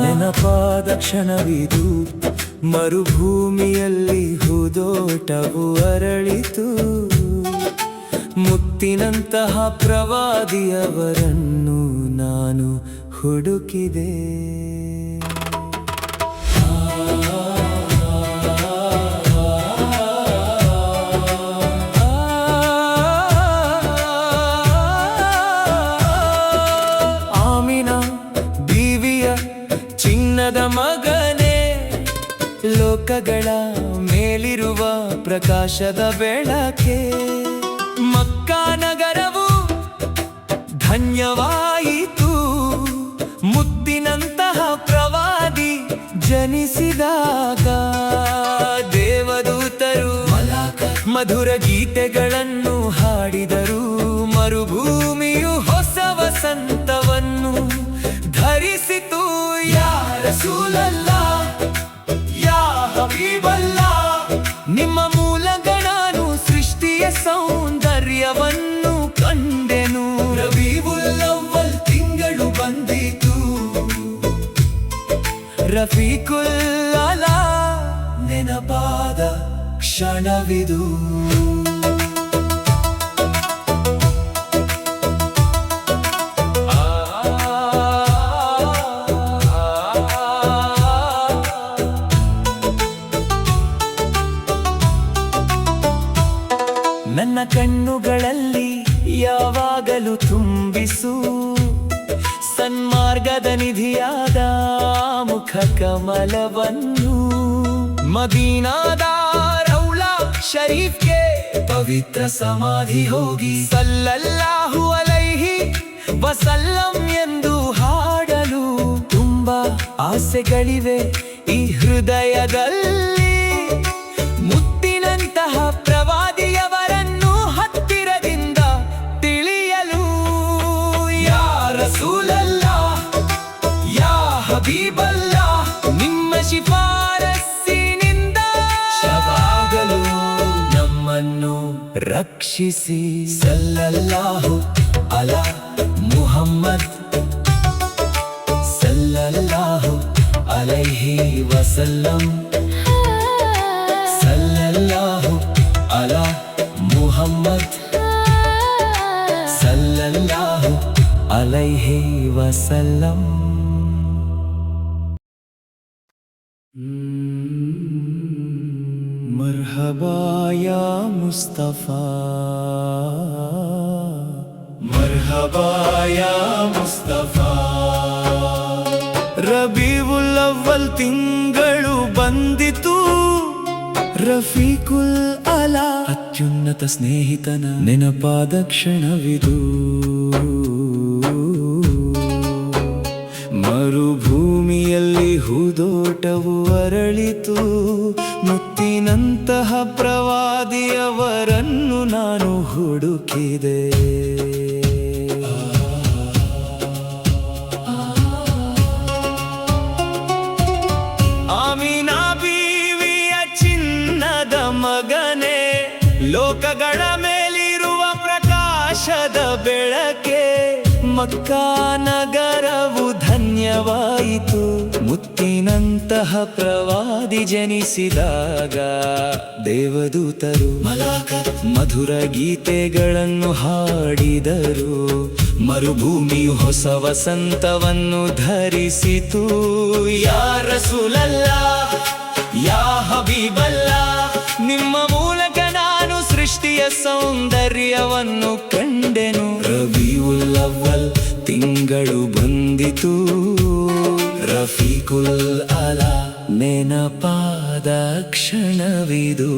ನೆನಪಾದ ಕ್ಷಣವಿದು. ಮರುಭೂಮಿಯಲ್ಲಿ ಹೂದೋಟವು ಅರಳಿತು. ಮುತ್ತಿನಂತಹ ಪ್ರವಾದಿಯವರನ್ನು ನಾನು ಹುಡುಕಿದೆ. ಆಮಿನಾ ಬೀವಿಯ ಚಿನ್ನದ ಮಗನೇ, ಲೋಕಗಳ ಮೇಲಿರುವ ಪ್ರಕಾಶದ ಬೆಳಕೆ, ಮಕ್ಕಾ ನಗರವು ಧನ್ಯವಾಯಿತು. ಮುತ್ತಿನಂತಹ ಪ್ರವಾದಿ ಜನಿಸಿದಾಗ ದೇವದೂತರು ಮಧುರ ಗೀತೆಗಳನ್ನು ಹಾಡಿದರು. ಮರುಭೂಮಿಯು ಹೊಸ ವಸಂತವನ್ನು ಧರಿಸಿತು. ಯಾ ರಸೂಲಲ್ಲಾಹ್, ಯಾ ಹಬೀಬಲ್ಲಾಹ್, ನಿಮ್ಮ ಮೂಲಕ ನಾನು ಸೃಷ್ಟಿಯ ಸೌಂದರ್ಯವನ್ನು ಕಂಡೆನು. ರಬೀವುಲ್ ಅವ್ವಲ್ ತಿಂಗಳು ಬಂದಿತು, ರಫೀಕುಲ್ ಅಲಾ ನೆನಪಾದ ಕ್ಷಣವಿದು. ನನ್ನ ಕಣ್ಣುಗಳಲ್ಲಿ ಯಾವಾಗಲೂ ತುಂಬಿಸು ಸನ್ಮಾರ್ಗದ ನಿಧಿಯಾದ ಮುಖ ಕಮಲವನ್ನು. ಮದೀನಾದ ರೌಲಾ ಶರೀಫ್ಗೆ ಪವಿತ್ರ ಸಮಾಧಿ ಹೋಗಿ ಸಲ್ಲಲ್ಲಾಹು ಅಲೈಹಿ ವಸಲ್ಲಂ ಎಂದು ಹಾಡಲು ತುಂಬಾ ಆಸೆಗಳಿವೆ ಈ ಹೃದಯದಲ್ಲಿ. ಮುತ್ತಿನಂತಹ ಪ್ರವಾದಿಯವರನ್ನು ಹತ್ತಿರದಿಂದ ತಿಳಿಯಲು. ಯಾ ರಸೂಲಲ್ಲಾಹ್, ಯಾ ಹಬೀಬಲ್ಲಾಹ್, ನಿಮ್ಮ ಶಿಫಾರಸ್ಸಿನಿಂದ ಶವಾಗಲು ನಮ್ಮನ್ನು ರಕ್ಷಿಸಿ. ಸಲ್ಲಲ್ಲಾಹು ಅಲಾ ಮುಹಮ್ಮದ್ ಸಲ್ಲಲ್ಲಾಹು ಅಲೈಹಿ ವಸಲ್ಲಂ. ಸಲ್ಲಲ್ಲಾಹು ಅಲಾ ಮುಹಮ್ಮದ್ ಸಲ್ಲಲ್ಲಾಹು ಅಲೈಹಿ ವಸಲ್ಲಂ. ಮರ್ಹಬಾ ಯಾ ಮುಸ್ತಫಾ, ಮರ್ಹಬಾ ಯಾ ಮುಸ್ತಫಾ. ರಬೀವುಲ್ ಅವ್ವಲ್ ತಿಂಗಳು ಬಂದಿತು, ರಫೀಕುಲ್ ಅಲಾ ಅತ್ಯುನ್ನತ ಸ್ನೇಹಿತನ ನೆನಪಾದ ಕ್ಷಣವಿದು. ಮರುಭೂಮಿಯಲ್ಲಿ ಹೂದೋಟವು ಅರಳಿತು, ಮುತ್ತಿನಂತಹ ಪ್ರವಾದಿಯವರನ್ನು ನಾನು ಹುಡುಕಿದೆ. ಆಮೀನಾ ಬೀವಿಯ ಚಿನ್ನದ ಮಗನೇ, ಲೋಕಗಳ ಮೇಲಿರುವ ಪ್ರಕಾಶದ ಬೆಳಕೆ. ಮಕ್ಕಾ ನಗರವು ಧನ್ಯವಾಯಿತು, ಮುತ್ತಿನಂತಹ ಪ್ರವಾದಿ ಜನಿಸಿದಾಗ. ದೇವದೂತರು ಮಧುರ ಗೀತೆಗಳನ್ನು ಹಾಡಿದರು, ಮರುಭೂಮಿಯು ಹೊಸ ವಸಂತವನ್ನು ಧರಿಸಿತು. ಯಾ ರಸೂಲಲ್ಲಾಹ್, ಯಾ ಹಬೀಬಲ್ಲಾಹ್, ನಿಮ್ಮ ಮೂಲಕ ನಾನು ಸೃಷ್ಟಿಯ ಸೌಂದರ್ಯವನ್ನು ಕಂಡೆನು. ರಬೀವುಲ್ ಅವ್ವಲ್ ತಿಂಗಳು ಬಂದಿತು, ರಫೀಕುಲ್ ಅಲಾ ನೆನಪಾದ ಕ್ಷಣವಿದು.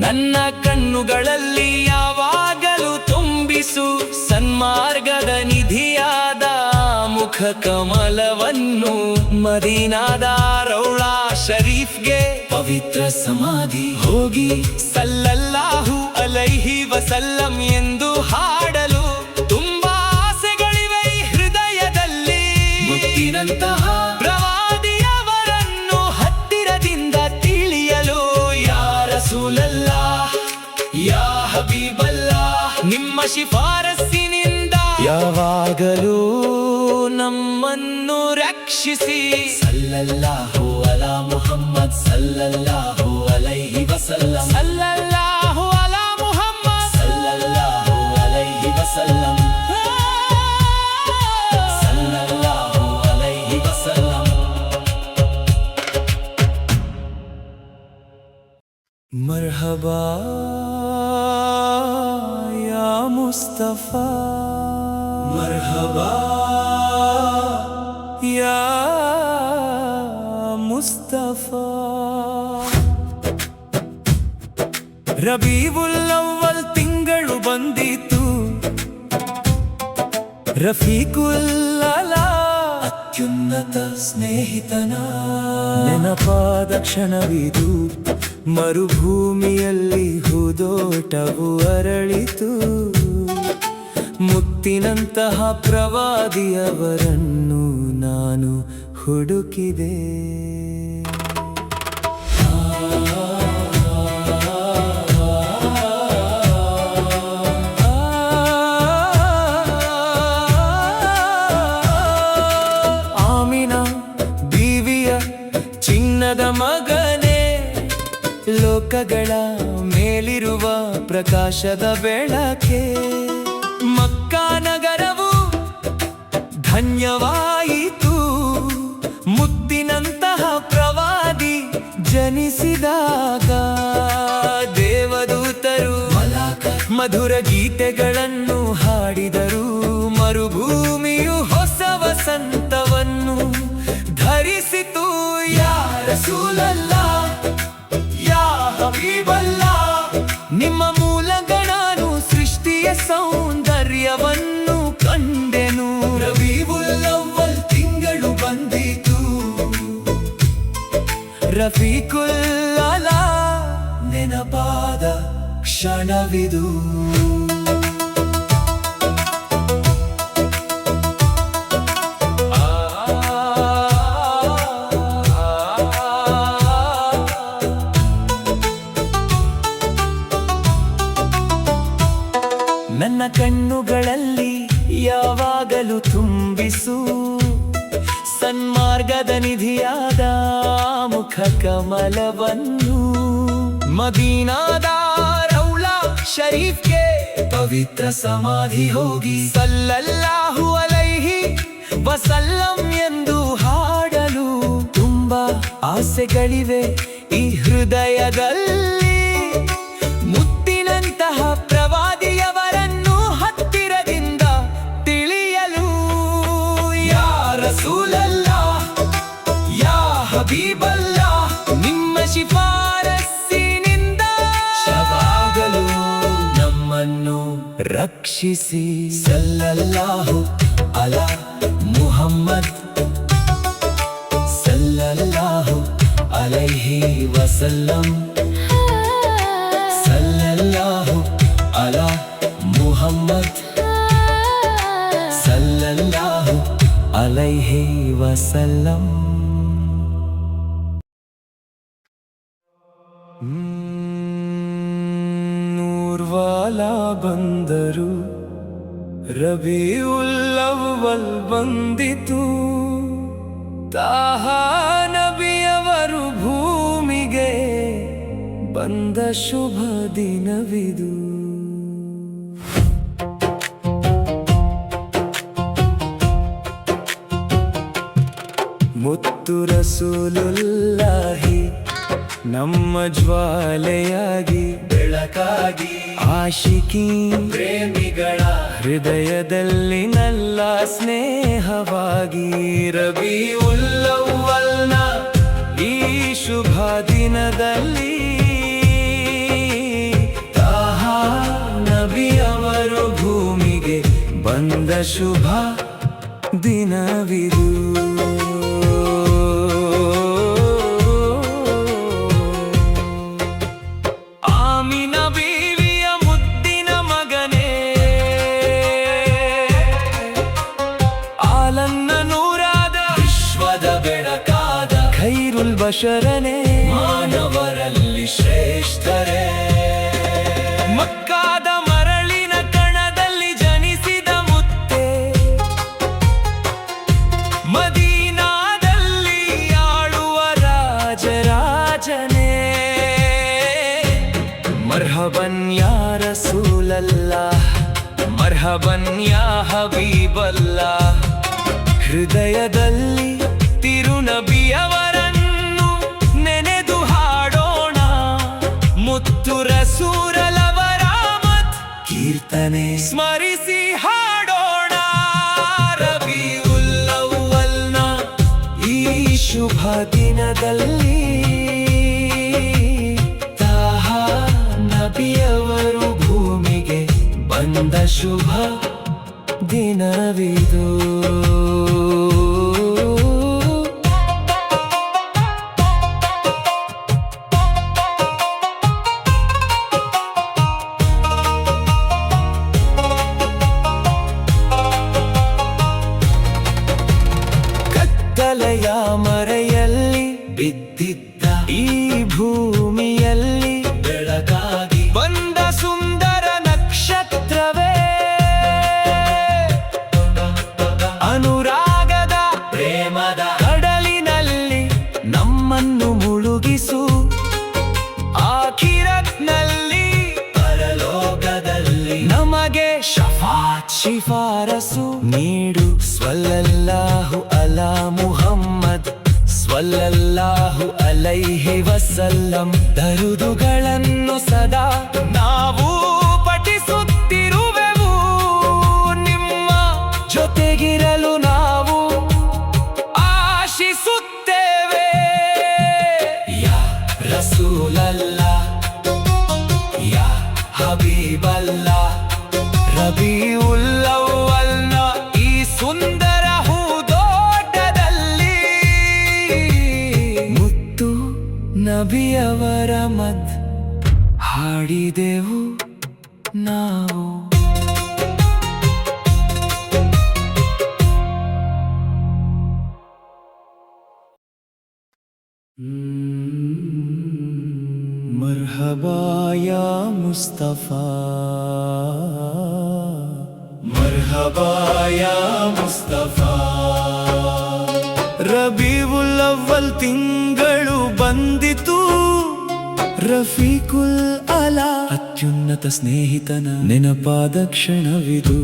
ನನ್ನ ಕಣ್ಣುಗಳಲ್ಲಿ ಯಾವಾಗಲೂ ತುಂಬಿಸು ಸನ್ಮಾರ್ಗದ ನಿಧಿಯಾದ ಮುಖ ಕಮಲವನ್ನು. ಮದೀನಾದ ರೌಳಾ ಶರೀಫ್ಗೆ ಪವಿತ್ರ ಸಮಾಧಿ ಹೋಗಿ ಸಲ್ಲಲ್ಲಾಹು ಅಲೈಹಿ ವಸಲ್ಲಂ ಎಂದು ಹಾಡಲು ತುಂಬಾ ಆಸೆಗಳಿವೆ ಈ ಹೃದಯದಲ್ಲಿ. ಮುತ್ತಿನಂತಹ ಪ್ರವಾದಿಯವರನ್ನು ಹತ್ತಿರದಿಂದ ತಿಳಿಯಲು. ಯಾ ರಸೂಲಲ್ಲಾಹ್, ಯಾ ಹಬೀಬಲ್ಲಾಹ್, ನಿಮ್ಮ ಶಿಫಾರಸ್ಸಿನಿಂದ ಯಾವಾಗಲೂ ನಮ್ಮನ್ನು ರಕ್ಷಿಸಿ. ಸಲ್ಲಲ್ಲಾಹು ಅಲಾ ಮುಹಮ್ಮದ್ ಸಲ್ಲಲ್ಲಾಹು ಅಲೈಹಿ ವಸಲ್ಲಂ. ಸಲ್ಲಲ್ಲಾಹು ಅಲಾ ಮುಹಮ್ಮದ್ ಸಲ್ಲಲ್ಲಾಹು ಅಲೈಹಿ ವಸಲ್ಲಂ. ಸಲ್ಲಲ್ಲಾಹು ಅಲೈಹಿ ವಸಲ್ಲಂ. ಮರ್ಹಬಾ ಯಾ ಮುಸ್ತಫಾ, ಮರ್ಹಬಾ ಯಾ ಮುಸ್ತಫಾ. ರಬೀವುಲ್ ಅವ್ವಲ್ ತಿಂಗಳು ಬಂದಿತು, ರಫೀಕುಲ್ ಅಲಾ ಅತ್ಯುನ್ನತ ಸ್ನೇಹಿತನ ನೆನಪಾದ ಕ್ಷಣವಿದು. ಮರುಭೂಮಿಯಲ್ಲಿ ಹೂದೋಟವು ಅರಳಿತು, ಮುತ್ತಿನಂತಹ ಪ್ರವಾದಿಯವರನ್ನು ನಾನು ಹುಡುಕಿದೆ. ಆಮಿನಾ ಬೀವಿಯ ಚಿನ್ನದ ಮಗನೇ, ಲೋಕಗಳ ಮೇಲಿರುವ ಪ್ರಕಾಶದ ಬೆಳಕೆ. ಮಕ್ಕಾ ನಗರವು ಧನ್ಯವಾಯಿತು, ಮುತ್ತಿನಂತಹ ಪ್ರವಾದಿ ಜನಿಸಿದಾಗ. ದೇವದೂತರು ಮಧುರ ಗೀತೆಗಳನ್ನು ಹಾಡಿದರು, ಮರುಭೂಮಿಯು ಹೊಸ ವಸಂತವನ್ನು ಧರಿಸಿತು. ಯಾ ರಸೂಲಲ್ಲಾಹ್, ಯಾ ಹಬೀಬಲ್ಲಾಹ್, ನಿಮ್ಮ ಮೂಲಕ ನಾನು ಸೃಷ್ಟಿಯ ಸೌಂದರ್ಯವನ್ನು ಕಂಡೆನು. ರಬೀഉಲ್ ಅವ್ವಲ್ ತಿಂಗಳು ಬಂದಿತು, ರಫೀಕುಲ್ ಅಲಾ ನೆನಪಾದ ಕ್ಷಣವಿದು. ನನ್ನ ಕಣ್ಣುಗಳಲ್ಲಿ ಯಾವಾಗಲೂ ತುಂಬಿಸು ಸನ್ಮಾರ್ಗದ ನಿಧಿಯಾದ ಮುಖ ಕಮಲವನ್ನು. ಮದೀನಾದ ರೌಲಾ ಶರೀಫ್ಗೆ ಪವಿತ್ರ ಸಮಾಧಿ ಹೋಗಿ ಸಲ್ಲಲ್ಲಾಹು ಅಲೈಹಿ ವಸಲ್ಲಂ ಎಂದು ಹಾಡಲು ತುಂಬಾ ಆಸೆಗಳಿವೆ ಈ ಹೃದಯದಲ್ಲಿ. ಮುತ್ತಿನಂತಹ ಪ್ರವಾದಿಯವರನ್ನು ಹತ್ತಿರದಿಂದ ತಿಳಿಯಲು. ಯಾ ರಸೂಲಲ್ಲಾಹ್, ಯಾ ಹಬೀಬಲ್ಲಾಹ್, ನಿಮ್ಮ ಶಿಫಾರಸ್ಸಿನಿಂದ ಶವಾಗಲು ನಮ್ಮನ್ನು ರಕ್ಷಿಸಿ. ಸಲ್ಲಲ್ಲಾಹು ಅಲಾ ಮುಹಮ್ಮದ್, ಸಲ್ಲಲ್ಲಾಹು ಅಲೈಹಿ ವಸಲ್ಲಂ, ಸಲ್ಲಲ್ಲಾಹು ಅಲಾ ಮುಹಮ್ಮದ್, ಸಲ್ಲಲ್ಲಾಹು ಅಲೈಹಿ ವಸಲ್ಲಂ. ನೂರ್ವಾಲಾ ಬಂದರು, ರಬೀಉಲ್ ಅವ್ವಲ್ ಬಂದಿತು, ತಾಹಾ ನಬಿಯವರು ಭೂಮಿಗೆ ಬಂದ ಶುಭ ದಿನವಿದು. ಮುತ್ತು ರಸೂಲುಲ್ಲಾಹಿ ನಮ್ಮ ಜ್ವಾಲೆಯಾಗಿ ಬೆಳಕಾಗಿ, ಆಶಿಕಿ ಪ್ರೇಮಿಗಳ ಹೃದಯದಲ್ಲಿ ನಲ್ಲ ಸ್ನೇಹವಾಗಿ. ರಬೀಉಲ್ ಅವ್ವಲ್ನ ಈ ಶುಭ ದಿನದಲ್ಲಿ ತಾಹಾ ನಬಿಯವರು ಭೂಮಿಗೆ ಬಂದ ಶುಭ ದಿನವಿದು. ಆಮಿನ ಬೀವಿಯ ಮುದ್ದಿನ ಮಗನೇ, ಆಲನ್ನ ನೂರಾದ ವಿಶ್ವದ ಬೆಳಕಾದ ಖೈರುಲ್ ಬಶರನೇ, ಮಾನವರಲ್ಲಿ ಶ್ರೇಷ್ಠರೇ. ಮಕ್ಕಾದ ಮರಳಿನ ಕಣದಲ್ಲಿ ಜನಿಸಿದ ಮುತ್ತೆ, ಮದೀನಾದಲ್ಲಿ ಆಳುವ ರಾಜರಾಜನೇ. ಮರ್ಹಬನ್ ಯಾ ರಸೂಲಲ್ಲಾಹ್, ಮರ್ಹಬನ್ ಯಾ ಹಬೀಬಲ್ಲಾಹ್. ಹೃದಯದಲ್ಲಿ ತಿರುನಬಿಯವರನ್ನು ನೆನೆದು ಹಾಡೋಣ, ಮುತ್ತು ರಸೂಲರವರ ಮತ್ ಕೀರ್ತನೆ ಸ್ಮರಿಸಿ ಹಾಡೋಣ. ರಬೀಉಲ್ ಅವ್ವಲ್ನ ಈ ಶುಭ ದಿನದಲ್ಲಿ ತಾಹಾ ನಬಿಯವರು ಭೂಮಿಗೆ ಬಂದ ಶುಭ ದಿನವಿದು. ಕತ್ತಲೆಯ ಮರೆಯಲ್ಲಿ ಬಿದ್ದಿದ್ದ ಈ ಭೂಮಿಯಲ್ಲಿ ಬೆಳಕಾಗಿ ಬಂದ ಸುಂದರ ನಕ್ಷತ್ರವೇ, ಅನುರಾಗ ಶಫಾತ್ ಶಿಫಾರಸು ನೀಡು ಸ್ವಲ್ಲಲ್ಲಾಹು ಅಲಾ ಮುಹಮ್ಮದ್ ಸ್ವಲ್ಲಲ್ಲಾಹು ಅಲೈಹಿ ವಸಲ್ಲಂ. ದರುದುಗಳನ್ನು ಸದಾ ನಾವು ಪಠಿಸುತ್ತಿರುವೆವು, ನಿಮ್ಮ ಜೊತೆಗಿರಲು ನಾವು ಆಶಿಸುತ್ತೇವೆ. ಯಾ ರಸೂಲಲ್ಲಾ, ಯಾ ಹಬೀಬಲ್ಲಾ, ರಬೀಉಲ್ ಅವ್ವಲ್ನ ಈ ಸುಂದರ ಹೂದೋಟದಲ್ಲಿ ಮುತ್ತು ನಬಿಯವರ ಮದ್ ಹಾಡಿದೆವು ನಾವು. मरहबा या मुस्तफा, मरहबा या मुस्तफा. ರಬೀವುಲ್ ಅವ್ವಲ್ ತಿಂಗಳು ಬಂದಿತು, ರಫೀಕುಲ್ ಅಲಾ ಅತ್ಯುನ್ನತ ಸ್ನೇಹಿತನ ನೆನಪಾದ ಕ್ಷಣವಿದು.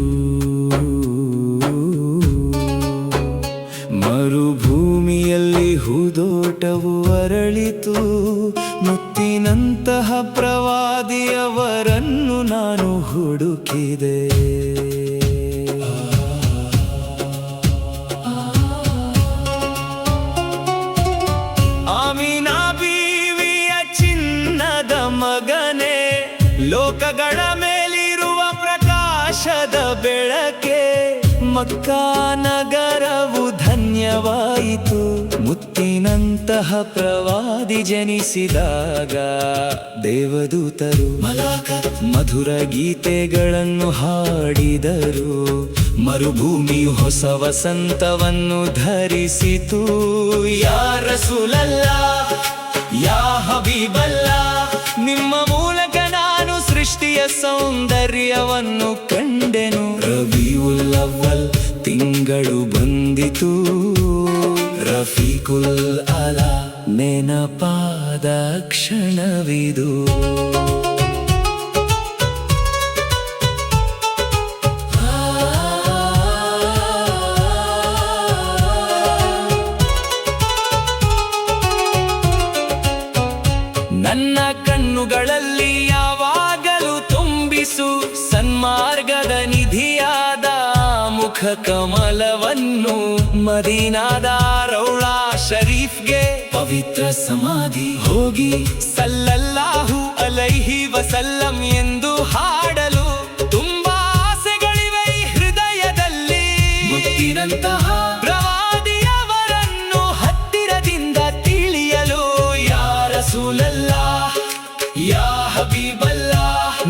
ಮರುಭೂಮಿಯಲ್ಲಿ ಹೂದೋಟವು ಅರಳಿತು, ಮುತ್ತಿನಂತಹ ಪ್ರವಾದಿಯವರನ್ನು ನಾನು ಹುಡುಕಿದೆ. ಆಮಿನಾ ಬೀವಿಯ ಚಿನ್ನದ ಮಗನೇ, ಲೋಕಗಳ ಮೇಲಿರುವ ಪ್ರಕಾಶದ ಬೆಳಕೆ, ಮಕ್ಕಾ ನಗರವು ಧನ್ಯವಾಯಿತು. ಮುತ್ತಿನಂತಹ ಪ್ರವಾದಿ ಜನಿಸಿದಾಗ ದೇವದೂತರು ಮಲಾಕತ್ ಮಧುರ ಗೀತೆಗಳನ್ನು ಹಾಡಿದರು. ಮರುಭೂಮಿಯು ಹೊಸ ವಸಂತವನ್ನು ಧರಿಸಿತು. ಯಾ ರಸೂಲಲ್ಲಾ, ಯಾ ಹಬೀಬಲ್ಲಾ, ನಿಮ್ಮ ಮೂಲಕ ನಾನು ಸೃಷ್ಟಿಯ ಸೌಂದರ್ಯವನ್ನು ಕಂಡೆನು. ರಬೀಉಲ್ ಅವ್ವಲ್ ತಿಂಗಳು ಬಂದಿತು, ರಫೀಕುಲ್ ಅಲಾ ನೆನಪಾದ ಕ್ಷಣವಿದು. ನನ್ನ ಕಣ್ಣುಗಳಲ್ಲಿ ಯಾವಾಗಲೂ ತುಂಬಿಸು ಸನ್ಮಾರ್ಗದ ನಿಧಿಯಾದ ಮುಖ ಕಮಲವನ್ನು. ಮದೀನಾದ ರೌಳಾ ಶರೀಫ್ಗೆ ಪವಿತ್ರ ಸಮಾಧಿ ಹೋಗಿ ಸಲ್ಲಲ್ಲಾಹು ಅಲೈಹಿ ವಸಲ್ಲಂ ಎಂದು ಹಾಡಲು ತುಂಬಾ ಆಸೆಗಳಿವೆ ಈ ಹೃದಯದಲ್ಲಿ. ಮುತ್ತಿನಂತಹ ಪ್ರವಾದಿಯವರನ್ನು ಹತ್ತಿರದಿಂದ ತಿಳಿಯಲು. ಯಾ ರಸೂಲಲ್ಲಾ, ಯಾ ಹಬೀಬಲ್ಲಾ,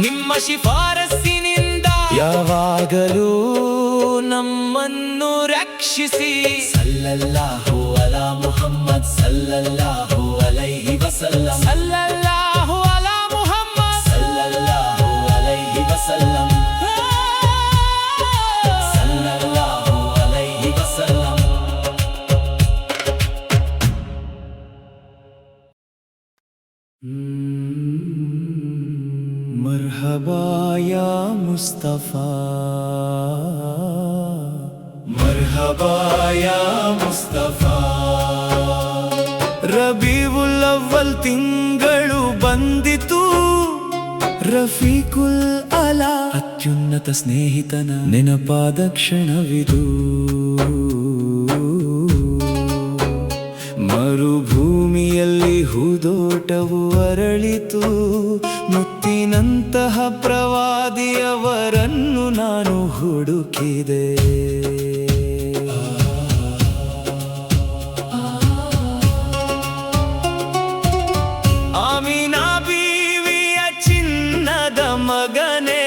ನಿಮ್ಮ ಶಿಫಾರಸ್ಸಿನಿಂದ ಯಾವಾಗಲೂ ನಮ್ಮನ್ನು ರಕ್ಷಿಸಿ. ಸಲ್ಲಲ್ಲಾಹು ಅಲಾ ಮುಹಮ್ಮದ್ ಸಲ್ಲಲ್ಲಾಹು ಅಲೈಹಿ ವಸಲ್ಲಂ, ಸಲ್ಲಲ್ಲಾಹು ಅಲಾ ಮುಹಮ್ಮದ್ ಸಲ್ಲಲ್ಲಾಹು ಅಲೈಹಿ ವಸಲ್ಲಂ, ಸಲ್ಲಲ್ಲಾಹು ಅಲೈಹಿ ವಸಲ್ಲಂ. मरहबा या मुस्तफा, मरहबा या मुस्तफा. ರಬೀವುಲ್ ಅವ್ವಲ್ ತಿಂಗಳು ಬಂದಿತು, ರಫೀಕುಲ್ ಅಲಾ ಅತ್ಯುನ್ನತ ಸ್ನೇಹಿತನ ನೆನಪಾದ ಕ್ಷಣವಿದು. ಮರುಭೂಮಿಯಲ್ಲಿ ಹೂದೋಟವು ಅರಳಿತು, ಮುತ್ತಿನಂತಹ ಪ್ರವಾದಿಯವರನ್ನು ನಾನು ಹುಡುಕಿದೆ. ಆಮಿನಾ ಬೀವಿಯ ಚಿನ್ನದ ಮಗನೇ,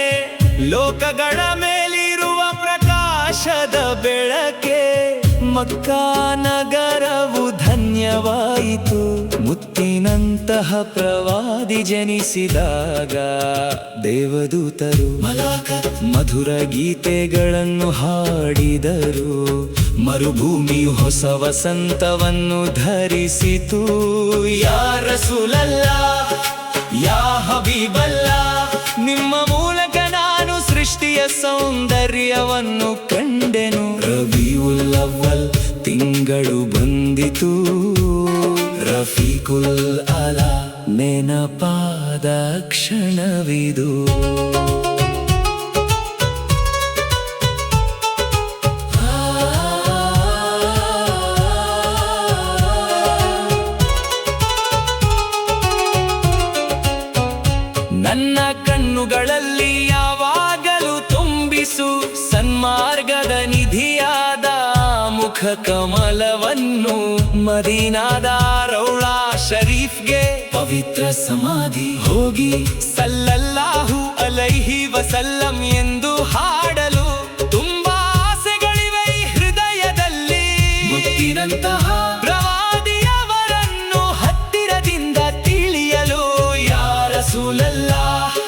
ಲೋಕಗಳ ಮೇಲಿರುವ ಪ್ರಕಾಶದ ಬೆಳಕೆ, ಮಕ್ಕಾ ನಗರವು ಧನ್ಯವಾಯಿತು. ಮುತ್ತಿನಂತಹ ಪ್ರವಾದಿ ಜನಿಸಿದಾಗ ದೇವದೂತರು ಮಲಾಕತ್ ಮಧುರ ಗೀತೆಗಳನ್ನು ಹಾಡಿದರು. ಮರುಭೂಮಿಯು ಹೊಸ ವಸಂತವನ್ನು ಧರಿಸಿತು. ಯಾ ರಸೂಲಲ್ಲಾ, ಯಾ ಹಬೀಬಲ್ಲಾ, ನಿಮ್ಮ ಮೂಲಕ ನಾನು ಸೃಷ್ಟಿ ನಬಿಯ ಸೌಂದರ್ಯವನ್ನು ಕಂಡೆನು. ರಬಿಯುಲ್ ಅವ್ವಲ್ ತಿಂಗಳು ಬಂದಿತು, ರಫೀಕುಲ್ ಅಲಾ ನೆನಪಾದ ಕ್ಷಣವಿದು. ನನ್ನ ಕಣ್ಣುಗಳಲ್ಲಿ ಯಾವಾಗಲೂ ತುಂಬಿಸು ಸನ್ಮಾರ್ಗದ ನಿಧಿಯಾದ ಮುಖ ಕಮಲವನ್ನು. ಮದೀನಾದ ರೌಳಾ ಶರೀಫ್ಗೆ ಪವಿತ್ರ ಸಮಾಧಿ ಹೋಗಿ ಸಲ್ಲಲ್ಲಾಹು ಅಲೈಹಿ ವಸಲ್ಲಂ ಎಂದು ಹಾಡಲು ತುಂಬಾ ಆಸೆಗಳಿವೆ ಈ ಹೃದಯದಲ್ಲಿ. ಮುತ್ತಿನಂತಹ ಪ್ರವಾದಿಯವರನ್ನು ಹತ್ತಿರದಿಂದ ತಿಳಿಯಲು ಯಾ ರಸೂಲಲ್ಲಾಹ್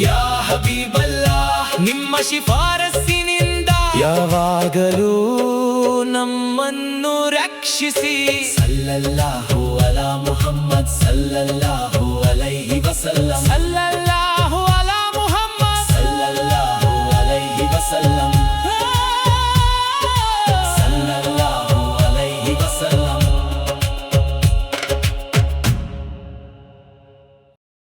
ಯಾ ಹಬೀಬಲ್ಲಾಹ್ ನಿಮ್ಮ ಶಿಫಾರಸ್ಸಿನಿಂದ ಯಾವಾಗಲೂ ನಮ್ಮನ್ನು ರಕ್ಷಿಸಿ. ಸಲ್ಲಲ್ಲಾಹು ಅಲಾ ಮುಹಮ್ಮದ್ ಸಲ್ಲಲ್ಲಾಹು ಅಲೈಹಿ ವಸಲ್ಲಂ.